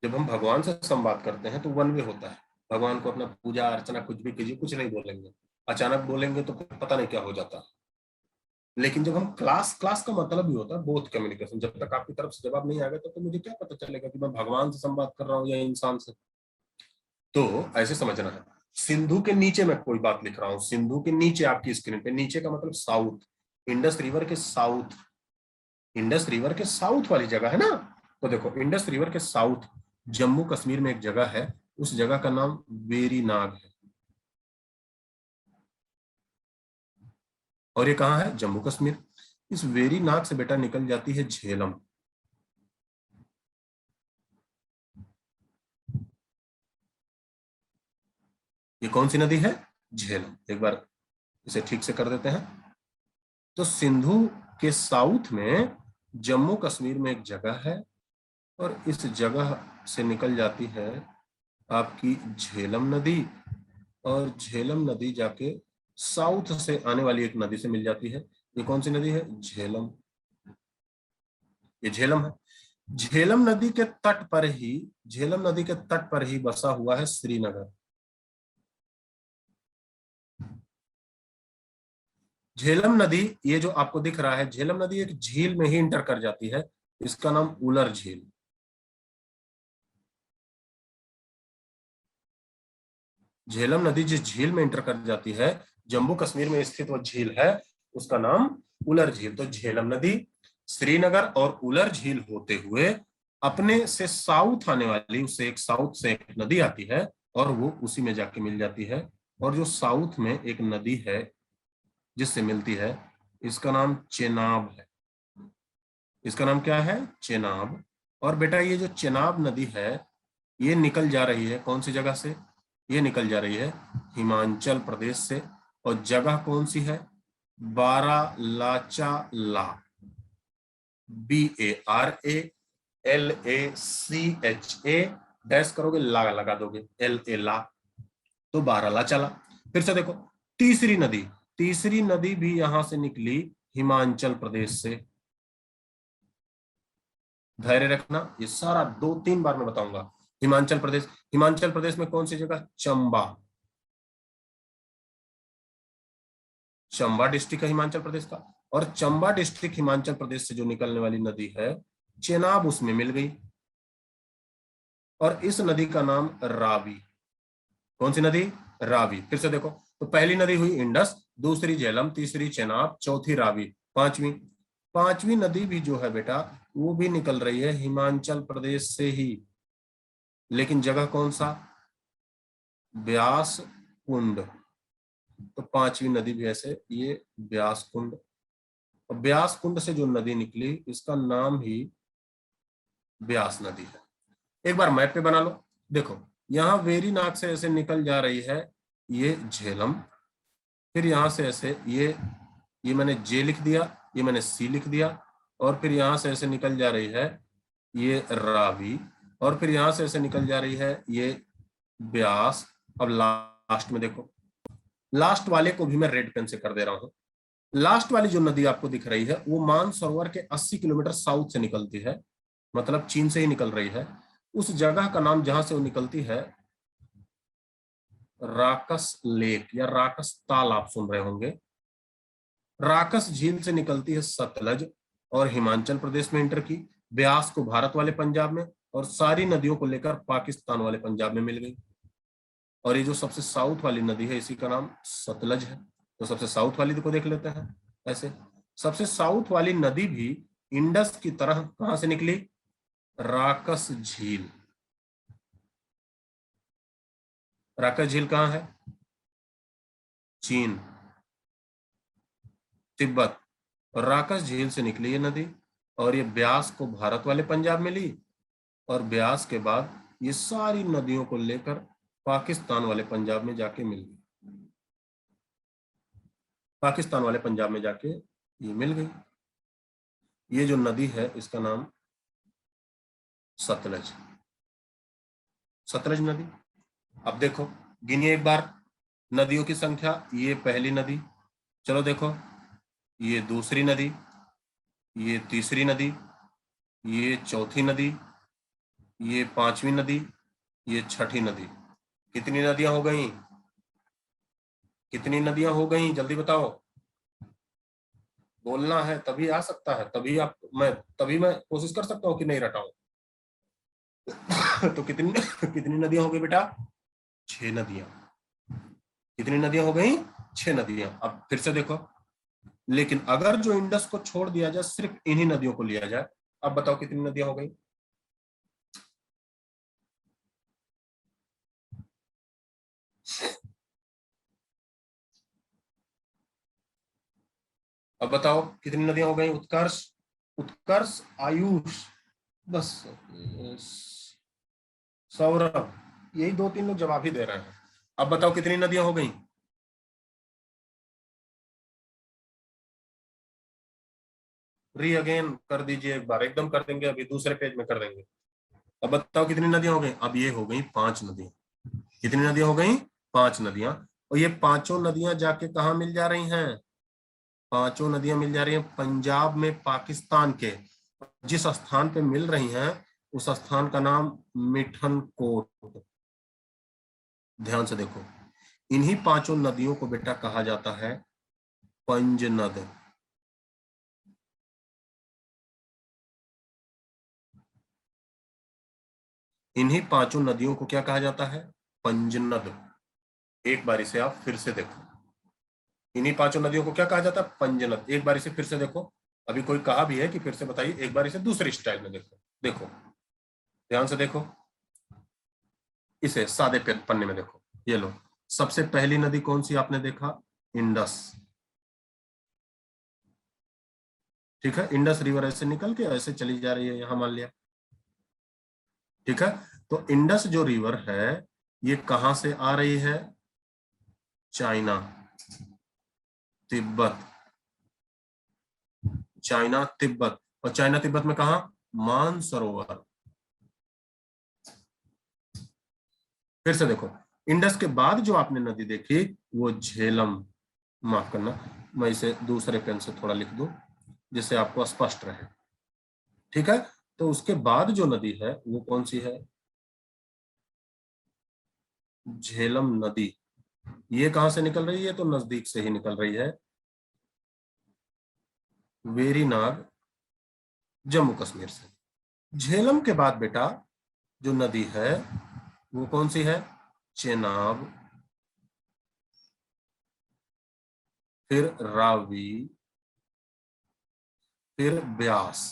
S1: जब हम भगवान से संवाद करते हैं तो वन वे होता है। भगवान को अपना पूजा अर्चना कुछ भी कीजिए, कुछ नहीं बोलेंगे। अचानक बोलेंगे तो फिर पता नहीं क्या हो जाता है। लेकिन जब हम क्लास, क्लास का मतलब भी होता है बोथ कम्युनिकेशन। जब तक आपकी तरफ से जवाब नहीं आएगा तो मुझे क्या पता चलेगा कि मैं भगवान से संवाद कर रहा हूँ या इंसान से। तो ऐसे समझना है। सिंधु के नीचे मैं कोई बात लिख रहा हूँ, सिंधु के नीचे आपकी स्क्रीन पे, नीचे का मतलब साउथ, इंडस रिवर के साउथ, इंडस रिवर के साउथ वाली जगह है ना। तो देखो, इंडस रिवर के साउथ जम्मू कश्मीर में एक जगह है, उस जगह का नाम वेरी नाग है। और ये कहाँ है? जम्मू कश्मीर। इस वेरी नाग से बेटा निकल जाती है झेलम। ये कौन सी नदी है? झेलम। एक बार इसे ठीक से कर देते हैं। तो सिंधु के साउथ में जम्मू कश्मीर में एक जगह है, और इस जगह से निकल जाती है आपकी झेलम नदी, और झेलम नदी जाके साउथ से आने वाली एक नदी से मिल जाती है। ये कौन सी नदी है? झेलम। ये झेलम है। झेलम नदी के तट पर ही, झेलम नदी के तट पर ही बसा हुआ है श्रीनगर। झेलम नदी, ये जो आपको दिख रहा है, झेलम नदी एक झील में ही इंटर कर जाती है, इसका नाम उलर झील। झेलम नदी जिस झील में इंटर कर जाती है, जम्मू कश्मीर में स्थित वो झील है, उसका नाम उलर झील। तो झेलम नदी श्रीनगर और उलर झील होते हुए अपने से साउथ आने वाली, उससे एक साउथ से एक नदी आती है, और वो उसी में जाके मिल जाती है। और जो साउथ में एक नदी है जिससे मिलती है, इसका नाम चेनाब है। इसका नाम क्या है? चेनाब। और बेटा ये जो चेनाब नदी है, ये निकल जा रही है कौन सी जगह से? ये निकल जा रही है हिमाचल प्रदेश से। और जगह कौन सी है? बारालाचाला, BARALACHA, डैश करोगे, ला लगा दोगे, LA ला, तो बारालाचाला। फिर से देखो, तीसरी नदी, तीसरी नदी भी यहां से निकली हिमाचल प्रदेश से। धैर्य रखना, ये सारा 2-3 बार मैं बताऊंगा। हिमाचल प्रदेश, हिमाचल प्रदेश में कौन सी जगह? चंबा, चंबा डिस्ट्रिक्ट है हिमाचल प्रदेश का। और चंबा डिस्ट्रिक्ट हिमाचल प्रदेश से जो निकलने वाली नदी है, चेनाब उसमें मिल गई। और इस नदी का नाम रावी। कौन सी नदी? रावी। फिर से देखो, तो पहली नदी हुई इंडस, दूसरी झेलम, तीसरी चेनाब, चौथी रावी, पांचवी, पांचवी नदी भी जो है बेटा वो भी निकल रही है हिमाचल प्रदेश से ही। लेकिन जगह कौन सा? ब्यास कुंड। तो पांचवी नदी भी ऐसे, ये ब्यास कुंड। और ब्यास कुंड से जो नदी निकली इसका नाम ही ब्यास नदी है। एक बार मैप पे बना लो, देखो यहाँ वेरीनाग से ऐसे निकल जा रही है ये झेलम, फिर यहां से ऐसे ये मैंने जे लिख दिया, ये मैंने सी लिख दिया, और फिर यहां से ऐसे निकल जा रही है ये रावी, और फिर यहां से ऐसे निकल जा रही है ये ब्यास। अब लास्ट में देखो, लास्ट वाले को भी मैं रेड पेन से कर दे रहा हूं। लास्ट वाली जो नदी आपको दिख रही है वो मानसरोवर के 80 किलोमीटर साउथ से निकलती है, मतलब चीन से ही निकल रही है। उस जगह का नाम जहां से वो निकलती है राकस लेक या राकस ताल, आप सुन रहे होंगे। राकस झील से निकलती है सतलज, और हिमाचल प्रदेश में इंटर की, ब्यास को भारत वाले पंजाब में, और सारी नदियों को लेकर पाकिस्तान वाले पंजाब में मिल गई। और ये जो सबसे साउथ वाली नदी है इसी का नाम सतलज है। तो सबसे साउथ वाली को देख लेते हैं। ऐसे सबसे साउथ वाली नदी भी इंडस की तरह कहां से निकली? राकस झील। राकस झील कहां है? चीन, तिब्बत। और राकस झील से निकली ये नदी, और ये ब्यास को भारत वाले पंजाब में ली, और ब्यास के बाद ये सारी नदियों को लेकर पाकिस्तान वाले पंजाब में जाके मिल गई। पाकिस्तान वाले पंजाब में जाके ये मिल गई। ये जो नदी है इसका नाम सतलज, सतलज नदी। अब देखो, गिनिए एक बार नदियों की संख्या। ये पहली नदी, चलो देखो, ये दूसरी नदी, ये तीसरी नदी, ये चौथी नदी, ये पांचवी नदी, ये छठी नदी। कितनी नदियां हो गई? कितनी नदियां हो गई? जल्दी बताओ, बोलना है तभी आ सकता है, तभी मैं कोशिश कर सकता हूँ कि नहीं रटाऊं। तो कितनी कितनी नदियां हो गई बेटा? 6 नदियां। कितनी नदियां हो गई? 6 नदियां। अब फिर से देखो, लेकिन अगर जो इंडस को छोड़ दिया जाए, सिर्फ इन्हीं नदियों को लिया जाए, अब बताओ कितनी नदियां हो गई? अब बताओ कितनी नदियां हो गई? उत्कर्ष, उत्कर्ष, आयुष, बस, सौरभ, यही 2-3 लोग जवाब ही दे रहे हैं। अब बताओ कितनी नदियां हो गई? री अगेन कर दीजिए एक बार, एकदम कर देंगे, अभी दूसरे पेज में कर देंगे। अब बताओ कितनी नदियां हो गई? अब ये हो गई 5 नदियां। कितनी नदियां हो गई? 5 नदियां। और ये पांचों नदियां जाके कहा मिल जा रही हैं? पांचों नदियां मिल जा रही हैं पंजाब में, पाकिस्तान के। जिस स्थान पे मिल रही हैं उस स्थान का नाम मिठन कोट। ध्यान से देखो, इन्हीं पांचों नदियों को बेटा कहा जाता है पंजनद। इन्हीं पांचों नदियों को क्या कहा जाता है? पंजनद। एक बारी से आप फिर से देखो, इन्हीं पांचों नदियों को क्या कहा जाता है? पंजनद। एक बारी से फिर से देखो, अभी कोई कहा भी है कि फिर से बताइए, एक बारी से दूसरी स्टाइल में देखो। देखो, ध्यान से देखो, इसे सादे पन्ने में देखो। ये लो, सबसे पहली नदी कौन सी आपने देखा? इंडस। ठीक है, इंडस रिवर ऐसे निकल के ऐसे चली जा रही है, यहां मान लिया। ठीक है, तो इंडस जो रिवर है ये कहां से आ रही है? China, Tibet, China Tibet. और चाइना तिब्बत में कहा? मानसरोवर। फिर से देखो, इंडस के बाद जो आपने नदी देखी वो झेलम, माफ करना मैं इसे दूसरे पेन से थोड़ा लिख दूं जिससे आपको स्पष्ट रहे, ठीक है। तो उसके बाद जो नदी है वो कौन सी है? झेलम नदी। ये कहां से निकल रही है? तो नजदीक से ही निकल रही है, वेरीनाग, जम्मू कश्मीर से। झेलम के बाद बेटा जो नदी है वो कौन सी है? चेनाब, फिर रावी, फिर ब्यास।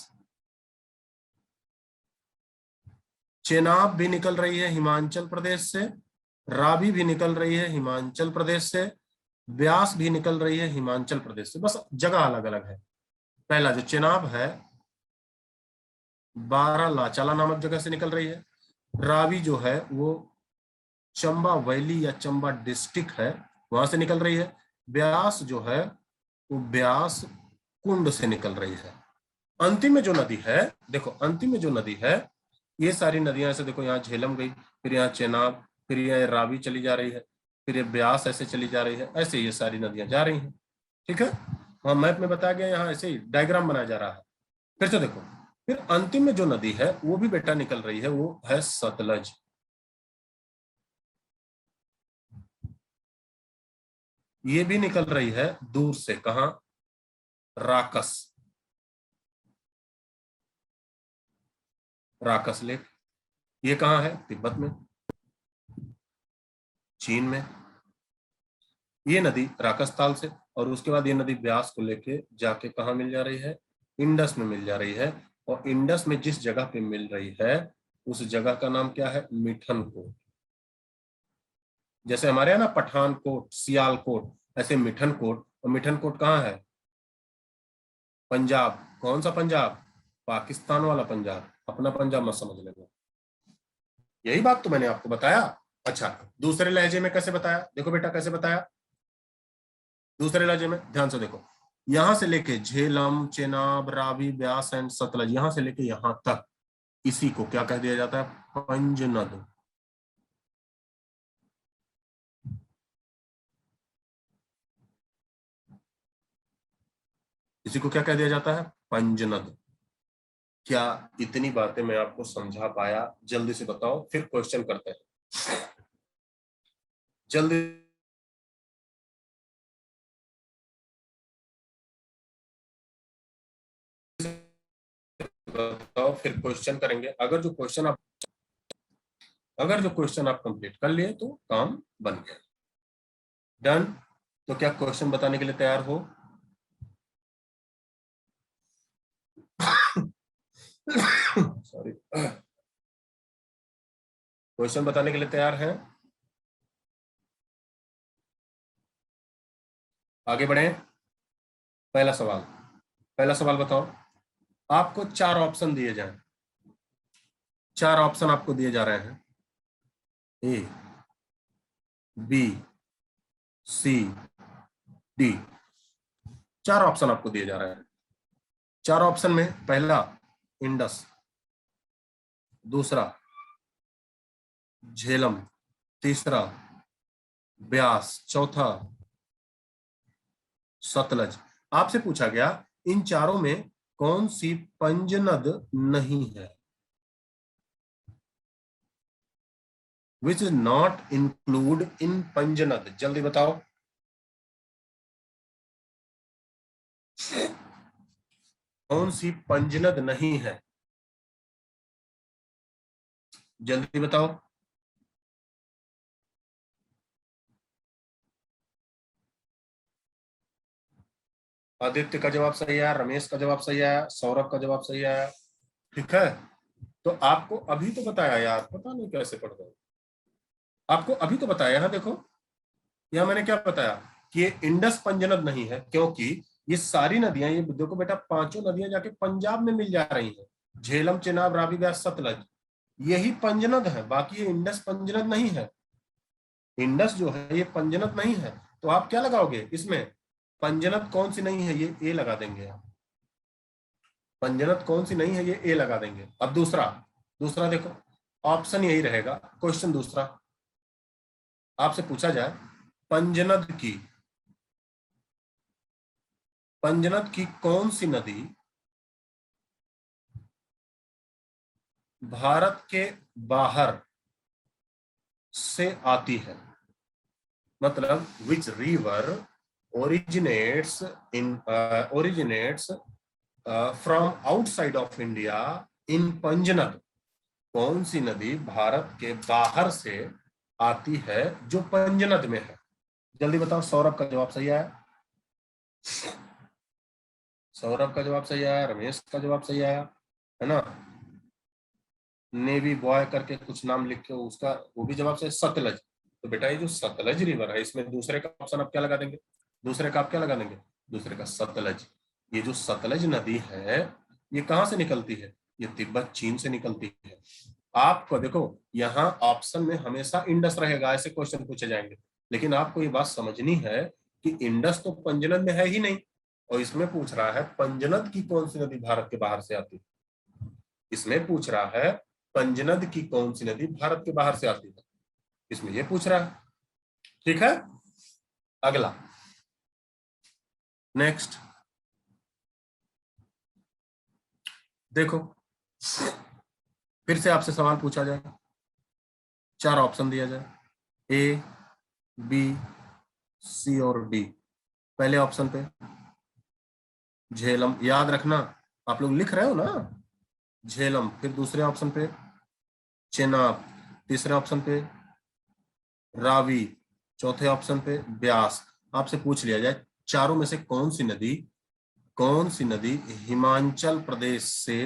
S1: चेनाब भी निकल रही है हिमाचल प्रदेश से, रावी भी निकल रही है हिमाचल प्रदेश से, ब्यास भी निकल रही है हिमाचल प्रदेश से, बस जगह अलग अलग है। पहला जो चेनाब है बारालाचाला नामक जगह से निकल रही है, रावी जो है वो चंबा वैली या चंबा डिस्ट्रिक्ट है वहां से निकल रही है, ब्यास जो है वो ब्यास कुंड से निकल रही है। अंतिम में जो नदी है, देखो अंतिम में जो नदी है, ये सारी नदियां ऐसे देखो, यहाँ झेलम गई, फिर यहाँ चेनाब, फिर यहाँ रावी चली जा रही है, फिर ये ब्यास ऐसे चली जा रही है, ऐसे ये सारी नदियां जा रही हैं, ठीक है। वहां मैप में बताया गया, यहाँ ऐसे ही डायग्राम बनाया जा रहा है। फिर से देखो, फिर अंतिम में जो नदी है वो भी बेटा निकल रही है, वो है सतलज। ये भी निकल रही है दूर से, कहा? राकस, राकस लेक। ये कहाँ है? तिब्बत में, चीन में। ये नदी राकस ताल से, और उसके बाद ये नदी ब्यास को लेके जाके कहाँ मिल जा रही है? इंडस में मिल जा रही है। और इंडस में जिस जगह पे मिल रही है उस जगह का नाम क्या है? मिठनकोट। जैसे हमारे यहाँ ना पठानकोट, सियालकोट, ऐसे मिठनकोट। और मिठनकोट कहाँ है? पंजाब। कौन सा पंजाब? पाकिस्तान वाला पंजाब, अपना पंजाब मत समझ लेना। यही बात तो मैंने आपको बताया। अच्छा, दूसरे लहजे में कैसे बताया? देखो बेटा कैसे बताया दूसरे लहजे में, ध्यान से देखो। यहां से लेके झेलम, चेनाब, रावी, ब्यास एंड सतलज, यहां से लेके यहां तक, इसी को क्या कह दिया जाता है? पंजनद। इसी को क्या कह दिया जाता है? पंजनद। क्या इतनी बातें मैं आपको समझा पाया? जल्दी से बताओ, फिर क्वेश्चन करते हैं। जल्दी बताओ, फिर क्वेश्चन करेंगे। अगर जो क्वेश्चन आप कंप्लीट कर लिए तो काम बन गया। डन। तो क्या क्वेश्चन बताने के लिए तैयार हो? सॉरी, क्वेश्चन बताने के लिए तैयार हैं? आगे बढ़े। पहला सवाल, पहला सवाल बताओ। आपको चार ऑप्शन दिए जाएं, चार ऑप्शन आपको दिए जा रहे हैं। ए, बी, सी, डी, चार ऑप्शन आपको दिए जा रहे हैं। चार ऑप्शन में पहला इंडस, दूसरा झेलम, तीसरा ब्यास, चौथा सतलज। आपसे पूछा गया इन चारों में कौन सी पंजनद नहीं है? Which is not include in Panjnad, जल्दी बताओ। कौन सी पंजनद नहीं है? जल्दी बताओ। आदित्य का जवाब सही है, रमेश का जवाब सही है, सौरभ का जवाब सही है, ठीक है। तो आपको अभी तो बताया यार, पता नहीं कैसे पढ़ गए। आपको अभी तो बताया है, देखो यहां मैंने क्या बताया कि ये इंडस पंजनद नहीं है, क्योंकि ये सारी नदियां, ये देखो बेटा पांचों नदियां जाके पंजाब में मिल जा रही हैं। झेलम, चेनाब, रावी, ब्यास, सतलज, यही पंजनद है, बाकी ये इंडस पंजनद नहीं है। इंडस जो है ये पंजनद नहीं है, तो आप क्या लगाओगे इसमें, पंजनद कौन सी नहीं है, ये ए लगा देंगे आप। पंजनद कौन सी नहीं है, ये ए लगा देंगे। अब दूसरा, दूसरा देखो, ऑप्शन यही रहेगा। क्वेश्चन दूसरा आपसे पूछा जाए, पंजनद की, पंजनद की कौन सी नदी भारत के बाहर से आती है, मतलब which river originates in originates from outside of India in Panjnad. कौन सी नदी भारत के बाहर से आती है जो पंजनद में है? जल्दी बताओ। सौरभ का जवाब सही आया, सौरभ का जवाब सही आया, रमेश का जवाब सही आया, है ना। नेवी बॉय करके कुछ नाम लिख के उसका वो भी जवाब सही। सतलज। तो बेटा ये जो सतलज रिवर है, इसमें दूसरे का ऑप्शन आप क्या लगा देंगे, दूसरे का आप क्या लगा देंगे, दूसरे का सतलज। ये जो सतलज नदी है ये कहां से निकलती है, ये तिब्बत चीन से निकलती है। आपको देखो यहाँ ऑप्शन में हमेशा इंडस रहेगा, ऐसे क्वेश्चन पूछे जाएंगे, लेकिन आपको ये बात समझनी है कि इंडस तो पंजनद में है ही नहीं, और इसमें पूछ रहा है पंजनद की कौन सी नदी भारत के बाहर से आती है। इसमें पूछ रहा है पंजनद की कौन सी नदी भारत के बाहर से आती है, इसमें ये पूछ रहा है। ठीक है, अगला, नेक्स्ट देखो, फिर से आपसे सवाल पूछा जाए, चार ऑप्शन दिया जाए, ए बी सी और डी। पहले ऑप्शन पे झेलम, याद रखना आप लोग लिख रहे हो ना, झेलम। फिर दूसरे ऑप्शन पे चेनाब, तीसरे ऑप्शन पे रावी, चौथे ऑप्शन पे ब्यास। आपसे पूछ लिया जाए चारों में से कौन सी नदी, कौन सी नदी हिमाचल प्रदेश से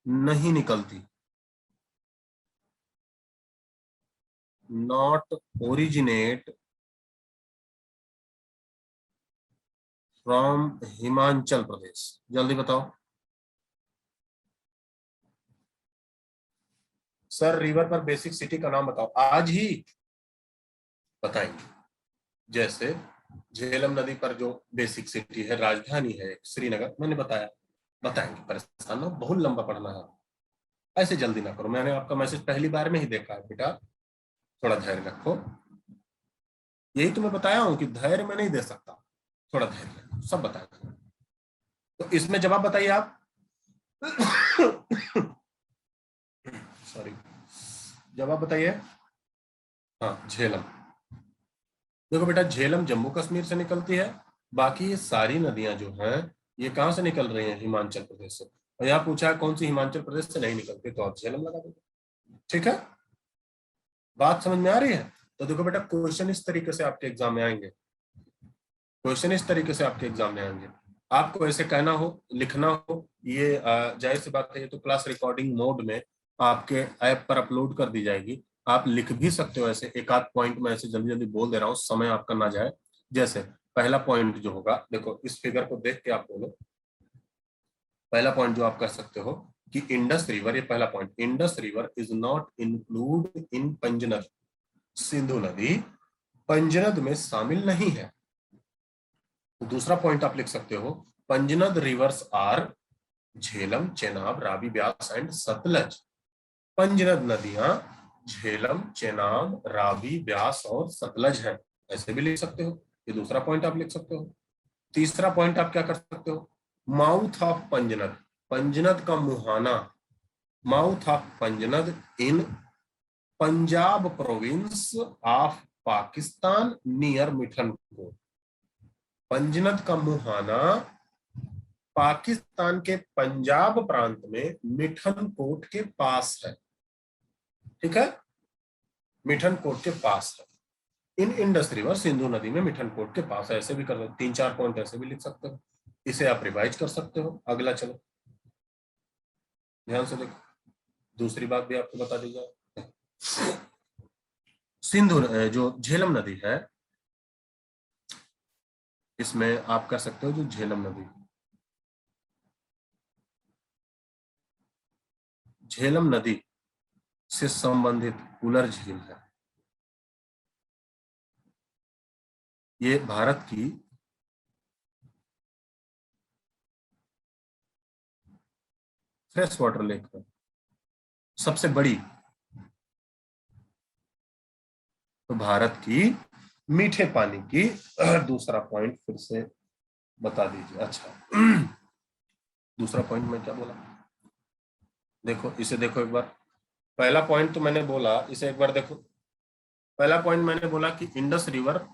S1: नहीं निकलती, not originate from Himachal Pradesh. जल्दी बताओ सर, रिवर पर बेसिक सिटी का नाम बताओ, आज ही बताएंगे। जैसे झेलम नदी पर जो बेसिक सिटी है, राजधानी है श्रीनगर, मैंने बताया, बताएंगे। परेशान ना, बहुत लंबा पढ़ना है, ऐसे जल्दी ना करो। मैंने आपका मैसेज पहली बार में ही देखा है बेटा, थोड़ा धैर्य रखो। यही तो मैं बताया हूं कि धैर्य में नहीं दे सकता, थोड़ा धैर्य रखो, सब बताएगा। तो इसमें जवाब बताइए आप। सॉरी, जवाब बताइए। हाँ, झेलम। देखो बेटा, झेलम जम्मू कश्मीर से निकलती है, बाकी ये सारी नदियां जो हैं ये कहां से निकल रही हैं, हिमाचल प्रदेश से। और यहाँ पूछा है कौन सी हिमाचल प्रदेश से नहीं निकलती, तो आप झेलम लगा देंगे। ठीक है, बात समझ में आ रही है। तो देखो बेटा, क्वेश्चन इस तरीके से आपके एग्जाम में आएंगे, क्वेश्चन इस तरीके से आपके एग्जाम में आएंगे। आपको ऐसे कहना हो, लिखना हो, ये जाहिर सी बात है, ये तो क्लास रिकॉर्डिंग मोड में आपके ऐप पर अपलोड कर दी जाएगी। आप लिख भी सकते हो ऐसे, एक आध पॉइंट में ऐसे जल्दी जल्दी बोल दे रहा हूँ, समय आपका ना जाए। जैसे पहला पॉइंट जो होगा, देखो इस फिगर को देख के आप बोलो। पहला पॉइंट जो आप कर सकते हो कि इंडस रिवर, ये पहला point, Indus river is not include in Panjnad. Sindhu नदी पंजनद में शामिल नहीं है। दूसरा पॉइंट आप लिख सकते हो, Panjnad rivers are Jhelum, Chenab, Ravi, Beas and Sutlej. Panjnad नदियां झेलम, चेनाब, रावी, ब्यास और सतलज है, ऐसे भी लिख सकते हो। ये दूसरा पॉइंट आप लिख सकते हो। तीसरा पॉइंट आप क्या कर सकते हो, माउथ ऑफ पंजनद, पंजनद का मुहाना, mouth of Panjnad in Punjab province of Pakistan near Mithanpur. Panjnad का मुहाना पाकिस्तान के पंजाब प्रांत में मिठनकोट के पास है। ठीक है, मिठनकोट के पास है। इन इंडस रिवर, सिंधु नदी में मिठनकोट के पास है, ऐसे भी कर सकते, तीन चार पॉइंट ऐसे भी लिख सकते हो, इसे आप रिवाइज कर सकते हो। अगला चलो, ध्यान से देखो, दूसरी बात भी आपको बता दी जाए। सिंधु जो झेलम नदी है, इसमें आप कर सकते हो जो झेलम नदी, झेलम नदी से संबंधित उलर झील है। ये भारत की फ्रेश वाटर लेक है, सबसे बड़ी। तो भारत की मीठे पानी की दूसरा पॉइंट फिर से बता दीजिए। अच्छा दूसरा पॉइंट मैं क्या बोला, देखो इसे देखो एक बार। पहला पॉइंट तो मैंने बोला, इसे एक बार देखो। पहला पॉइंट मैंने बोला कि Indus river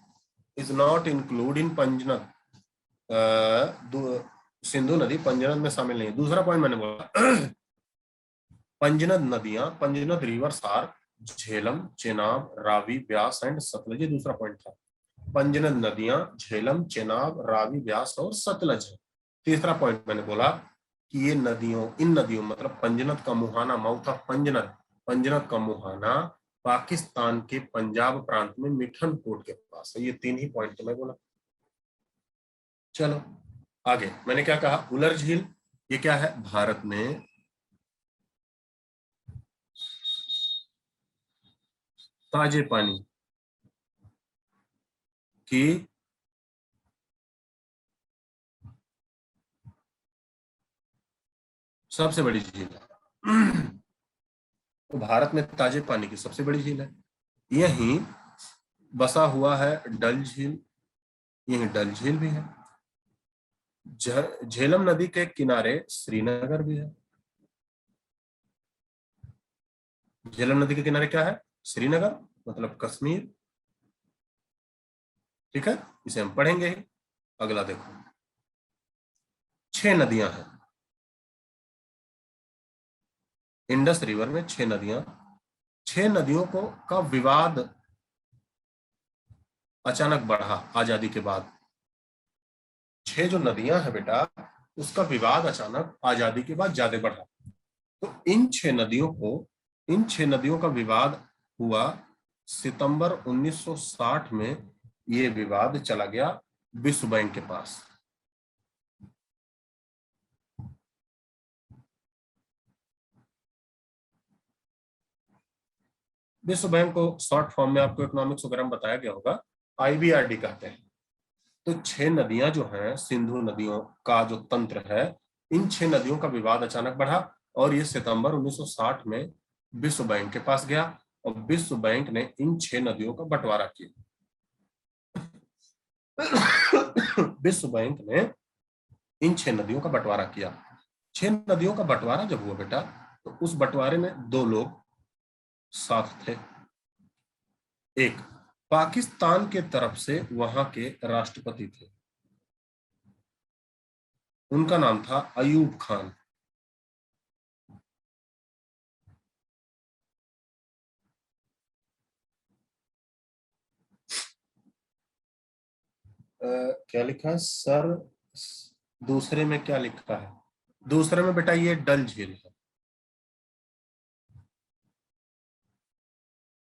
S1: is not include in Panjnad, Sindhu नदी पंजनद में शामिल नहीं है। दूसरा पॉइंट मैंने बोला पंजनद नदियां, Panjnad rivers are Jhelum, Chenab, Ravi, Beas and Sutlej. ये दूसरा पॉइंट था। पंजनद नदियां झेलम, चेनाब, रावी, ब्यास और सतलज है। तीसरा पॉइंट मैंने बोला कि ये नदियों, इन नदियों मतलब पंजनद का मुहाना, माउथ ऑफ पंजनद, पंजनद का मुहाना पाकिस्तान के पंजाब प्रांत में मिठनकोट के पास है। ये तीन ही पॉइंट तो मैं बोला। चलो आगे मैंने क्या कहा, उलर झील, ये क्या है, भारत में ताजे पानी की सबसे बड़ी झील है। तो भारत में ताजे पानी की सबसे बड़ी झील है। यहीं बसा हुआ है डल झील, यहीं डल झील भी है। झेलम नदी के किनारे श्रीनगर भी है। झेलम नदी के किनारे क्या है, श्रीनगर मतलब कश्मीर। ठीक है, इसे हम पढ़ेंगे ही। अगला देखो, 6 नदियां हैं इंडस रिवर में, 6 नदियां। 6 नदियों को का विवाद अचानक बढ़ा आजादी के बाद। 6 जो नदियां हैं बेटा, उसका विवाद अचानक आजादी के बाद ज्यादा बढ़ा। तो इन 6 नदियों का विवाद हुआ सितंबर 1960 में। ये विवाद चला गया विश्व बैंक के पास। विश्व बैंक को शॉर्ट फॉर्म में आपको इकोनॉमिक्स वगैरह में बताया गया होगा, IBRD कहते हैं। तो 6 नदियां जो हैं, सिंधु नदियों का जो तंत्र है, इन 6 नदियों का विवाद अचानक बढ़ा और ये सितंबर 1960 में विश्व बैंक के पास गया और विश्व बैंक ने इन 6 नदियों का बंटवारा किया। विश्व बैंक ने इन 6 नदियों का बंटवारा किया। 6 नदियों का बंटवारा जब हुआ बेटा, तो उस बंटवारे में 2 लोग साथ थे। एक पाकिस्तान के तरफ से वहां के राष्ट्रपति थे, उनका नाम था अयूब खान। क्या लिखा है सर, दूसरे में क्या लिखा है, दूसरे में बेटा ये डल झील है।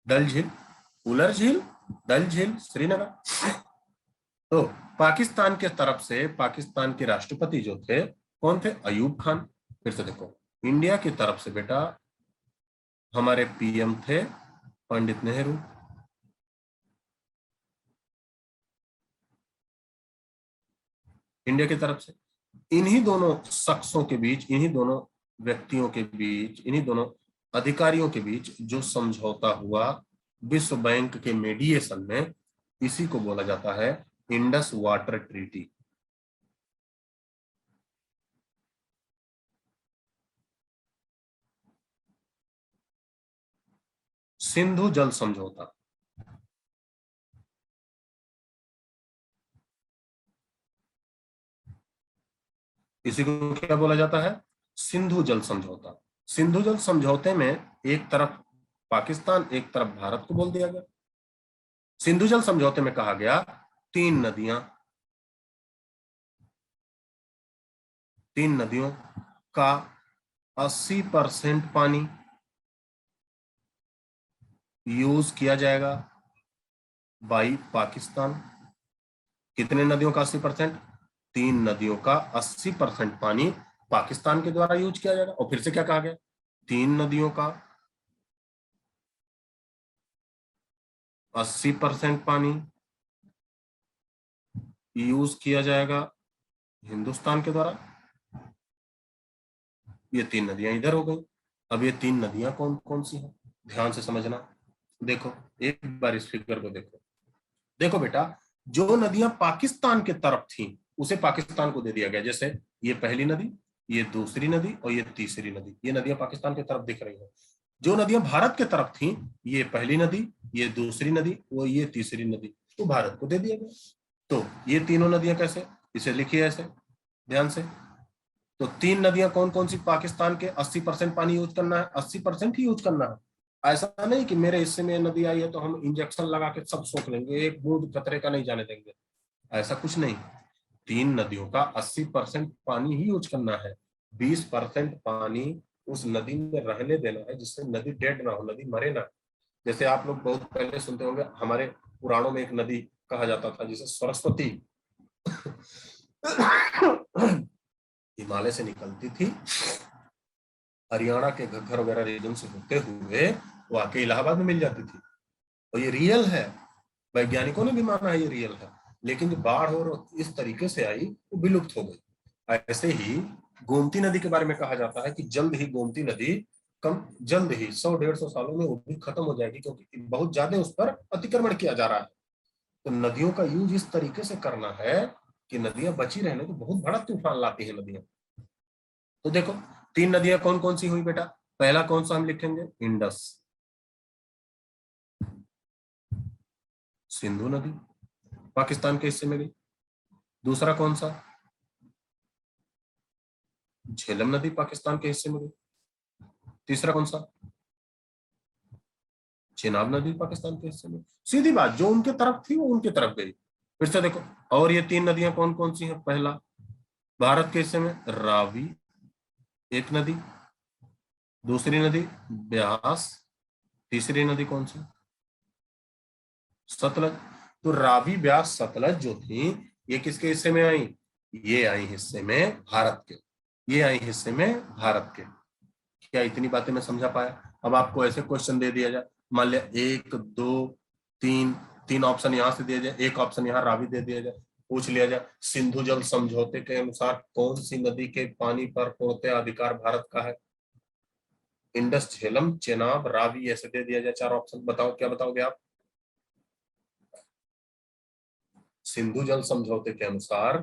S1: डल झील, उलर झील, डल झील, श्रीनगर। तो पाकिस्तान के तरफ से पाकिस्तान के राष्ट्रपति जो थे, कौन थे, अयूब खान। फिर से देखो, इंडिया की तरफ से बेटा हमारे PM थे पंडित नेहरू। इंडिया की तरफ से इन्हीं दोनों शख्सों के बीच, इन्हीं दोनों व्यक्तियों के बीच, इन्हीं दोनों अधिकारियों के बीच जो समझौता हुआ विश्व बैंक के मेडिएशन में, इसी को बोला जाता है इंडस वाटर ट्रीटी, सिंधु जल समझौता। इसी को क्या बोला जाता है, सिंधु जल समझौता। सिंधु जल समझौते में एक तरफ पाकिस्तान, एक तरफ भारत को बोल दिया गया। सिंधु जल समझौते में कहा गया 3 नदियां, 3 नदियों का 80% पानी यूज किया जाएगा बाई पाकिस्तान। कितने नदियों का 80%, 3 नदियों का 80% पानी पाकिस्तान के द्वारा यूज किया जाएगा। और फिर से क्या कहा गया, 3 नदियों का 80% पानी यूज किया जाएगा हिंदुस्तान के द्वारा। ये 3 नदियां इधर हो गई। अब ये 3 नदियां कौन कौन सी हैं, ध्यान से समझना। देखो एक बार इस फिगर को देखो। देखो बेटा, जो नदियां पाकिस्तान के तरफ थी उसे पाकिस्तान को दे दिया गया। जैसे ये पहली नदी, ये दूसरी नदी और ये तीसरी नदी, ये नदियां पाकिस्तान की तरफ दिख रही हैं। जो नदियां भारत के तरफ थी, ये पहली नदी, ये दूसरी नदी और ये तीसरी नदी, तो भारत को दे दिया गया। तो ये तीनों नदियां कैसे, इसे लिखिए ऐसे ध्यान से। तो 3 नदियां कौन कौन सी पाकिस्तान के, 80% पानी यूज करना है, 80% ही यूज करना है। ऐसा नहीं कि मेरे हिस्से में नदी आई है तो हम इंजेक्शन लगा के सब सोख लेंगे, एक बूंद कतरे का नहीं जाने देंगे, ऐसा कुछ नहीं। 3 नदियों का 80% पानी ही यूज करना है। 20% पानी उस नदी में रहने देना है, जिससे नदी डेड ना हो, नदी मरे ना। जैसे आप लोग बहुत पहले सुनते होंगे, हमारे पुराणों में एक नदी कहा जाता था जिसे सरस्वती हिमालय से निकलती थी, हरियाणा के घग्गर वगैरह रीजन से होते हुए वो आके इलाहाबाद में मिल जाती थी। और ये रियल है, वैज्ञानिकों ने भी माना है ये रियल है। लेकिन जो बाढ़ और इस तरीके से आई वो विलुप्त हो गई। ऐसे ही गोमती नदी के बारे में कहा जाता है कि जल्द ही गोमती नदी, कम जल्द ही 100-150 सालों में वो भी खत्म हो जाएगी, क्योंकि बहुत ज्यादा उस पर अतिक्रमण किया जा रहा है। तो नदियों का यूज इस तरीके से करना है कि नदियां बची रहने, तो बहुत बड़ा तूफान लाती है नदियां। तो देखो 3 नदियां कौन कौन सी हुई बेटा। पहला कौन सा हम लिखेंगे, इंडस, सिंधु नदी पाकिस्तान के हिस्से में गई। दूसरा कौन सा, झेलम नदी पाकिस्तान के हिस्से में गई। तीसरा कौन सा, चेनाब नदी पाकिस्तान के हिस्से में। सीधी बात, जो उनके तरफ थी वो उनके तरफ गई। फिर से देखो, और ये 3 नदियां कौन कौन सी हैं। पहला भारत के हिस्से में रावी एक नदी, दूसरी नदी ब्यास, तीसरी नदी कौन सी, सतलज। तो रावी ब्यास सतलज जो थी, ये किसके हिस्से में आई, ये आई हिस्से में भारत के, ये आई हिस्से में भारत के। क्या इतनी बातें मैं समझा पाया। अब आपको ऐसे क्वेश्चन दे दिया जाए, मान लिया 1 2 3, 3 ऑप्शन यहां से दिया जाए, एक ऑप्शन यहाँ रावी दे दिया जाए, पूछ लिया जाए सिंधु जल समझौते के अनुसार कौन सी नदी के पानी पर पूर्णतः अधिकार भारत का है। इंडस, झेलम, चेनाब, रावी, ऐसे दे दिया जाए 4 ऑप्शन, बताओ क्या बताओगे आप। सिंधु जल समझौते के अनुसार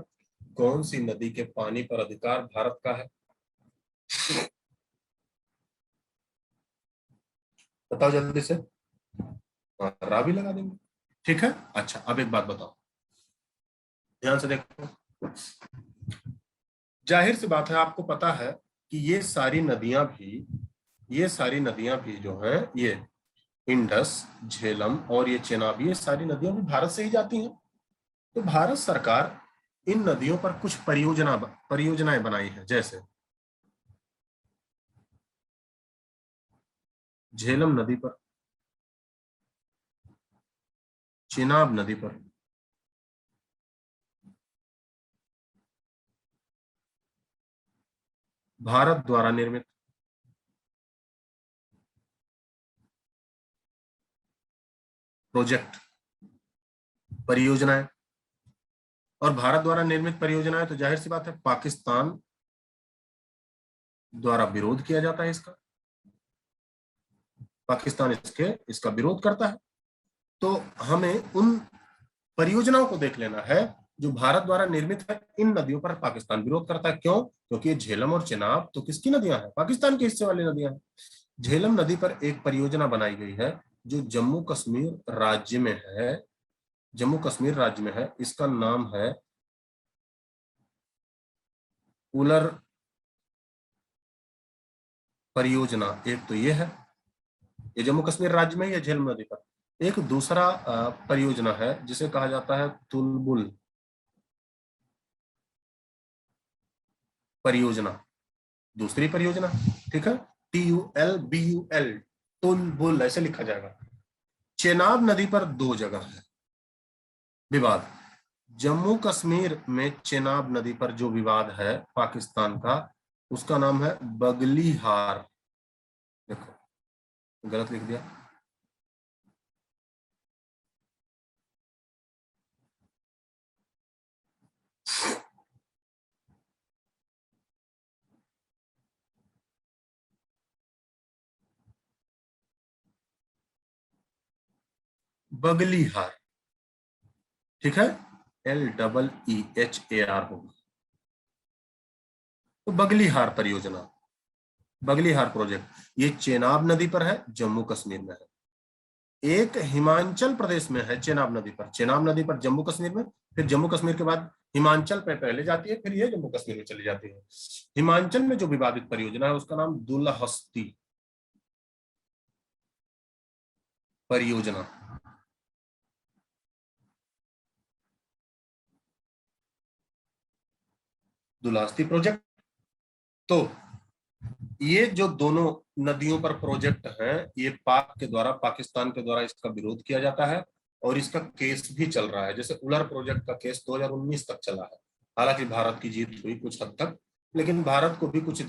S1: कौन सी नदी के पानी पर अधिकार भारत का है, बताओ जल्दी से। रावी लगा देंगे, ठीक है। अच्छा अब एक बात बताओ, ध्यान से देखो। जाहिर सी बात है, आपको पता है कि ये सारी नदियां भी जो है, ये इंडस, झेलम और ये चेनाब, ये सारी नदियां भी भारत से ही जाती हैं। तो भारत सरकार इन नदियों पर कुछ परियोजनाएं बनाई है। जैसे झेलम नदी पर, चेनाब नदी पर, भारत द्वारा निर्मित प्रोजेक्ट, परियोजनाएं। और भारत द्वारा निर्मित परियोजनाएं तो जाहिर सी बात है पाकिस्तान द्वारा विरोध किया जाता है इसका, पाकिस्तान इसका विरोध करता है। तो हमें उन परियोजनाओं को देख लेना है जो भारत द्वारा निर्मित है। इन नदियों पर पाकिस्तान विरोध करता है, क्यों, क्योंकि ये झेलम और चेनाब तो किसकी नदियां हैं, पाकिस्तान के हिस्से वाली नदियां हैं। झेलम नदी पर एक परियोजना बनाई गई है जो जम्मू कश्मीर राज्य में है, जम्मू कश्मीर राज्य में है। इसका नाम है उलर परियोजना। एक तो ये है, ये जम्मू कश्मीर राज्य में है झेलम नदी पर। एक दूसरा परियोजना है जिसे कहा जाता है तुलबुल परियोजना, दूसरी परियोजना, ठीक है। TULBUL, तुलबुल ऐसे लिखा जाएगा। चेनाब नदी पर 2 जगह है विवाद। जम्मू कश्मीर में चेनाब नदी पर जो विवाद है पाकिस्तान का, उसका नाम है बगलीहार। देखो गलत लिख दिया, बगलीहार, ठीक है, LEEHAR होगा। तो बगलीहार परियोजना, बगलीहार प्रोजेक्ट, ये चेनाब नदी पर है, जम्मू कश्मीर में है। एक हिमाचल प्रदेश में है, चेनाब नदी पर, चेनाब नदी पर जम्मू कश्मीर में, फिर जम्मू कश्मीर के बाद हिमाचल पे पहले जाती है, फिर ये जम्मू कश्मीर में चली जाती है। हिमाचल में जो विवादित परियोजना है उसका नाम दुलहस्ती परियोजना, दुलहस्ती प्रोजेक्ट। तो ये जो दोनों नदियों पर प्रोजेक्ट हैं, ये पाक के द्वारा, पाकिस्तान के द्वारा इसका विरोध किया जाता है और इसका केस भी चल रहा है। जैसे उलर प्रोजेक्ट का केस 2019 तक चला है, हालांकि भारत की जीत हुई कुछ हद तक, लेकिन भारत को भी कुछ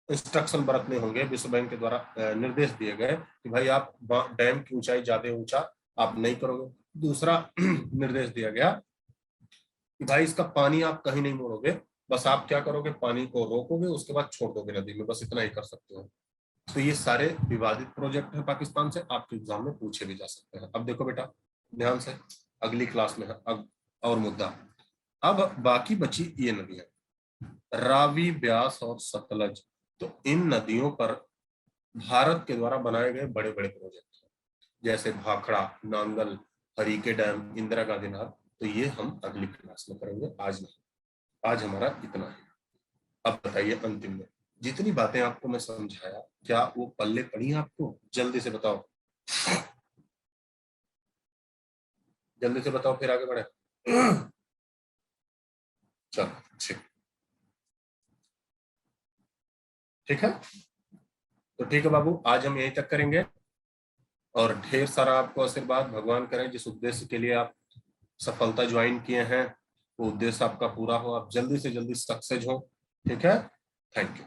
S1: इंस्ट्रक्शन बरतने होंगे। विश्व बैंक के द्वारा निर्देश दिए गए कि भाई आप डैम की ऊंचाई ज्यादा ऊंचा आप नहीं करोगे। दूसरा निर्देश दिया गया कि भाई इसका पानी आप कहीं नहीं मोड़ोगे, बस आप क्या करोगे, पानी को रोकोगे, उसके बाद छोड़ दोगे नदी में, बस इतना ही कर सकते हो। तो ये सारे विवादित प्रोजेक्ट है पाकिस्तान से, आपके एग्जाम में पूछे भी जा सकते हैं। अब देखो बेटा ध्यान से, अगली क्लास में है अब और मुद्दा। अब बाकी बची ये नदियां, रावी, ब्यास और सतलज। तो इन नदियों पर भारत के द्वारा बनाए गए बड़े बड़े प्रोजेक्ट हैं, जैसे भाखड़ा, नांगल, हरीके डैम, इंदिरा गांधी नहर। तो ये हम अगली क्लास में करेंगे, आज नहीं। आज हमारा इतना है। अब बताइए अंतिम में, जितनी बातें आपको मैं समझाया क्या वो पल्ले पड़ी आपको? जल्दी से बताओ, जल्दी से बताओ, फिर आगे बढ़े। चलो ठीक, ठीक है। तो ठीक है बाबू, आज हम यहीं तक करेंगे और ढेर सारा आपको आशीर्वाद, भगवान करें जिस उद्देश्य के लिए आप सफलता ज्वाइन किए हैं वो उद्देश्य आपका पूरा हो, आप जल्दी से जल्दी सक्सेस हो। ठीक है, थैंक यू।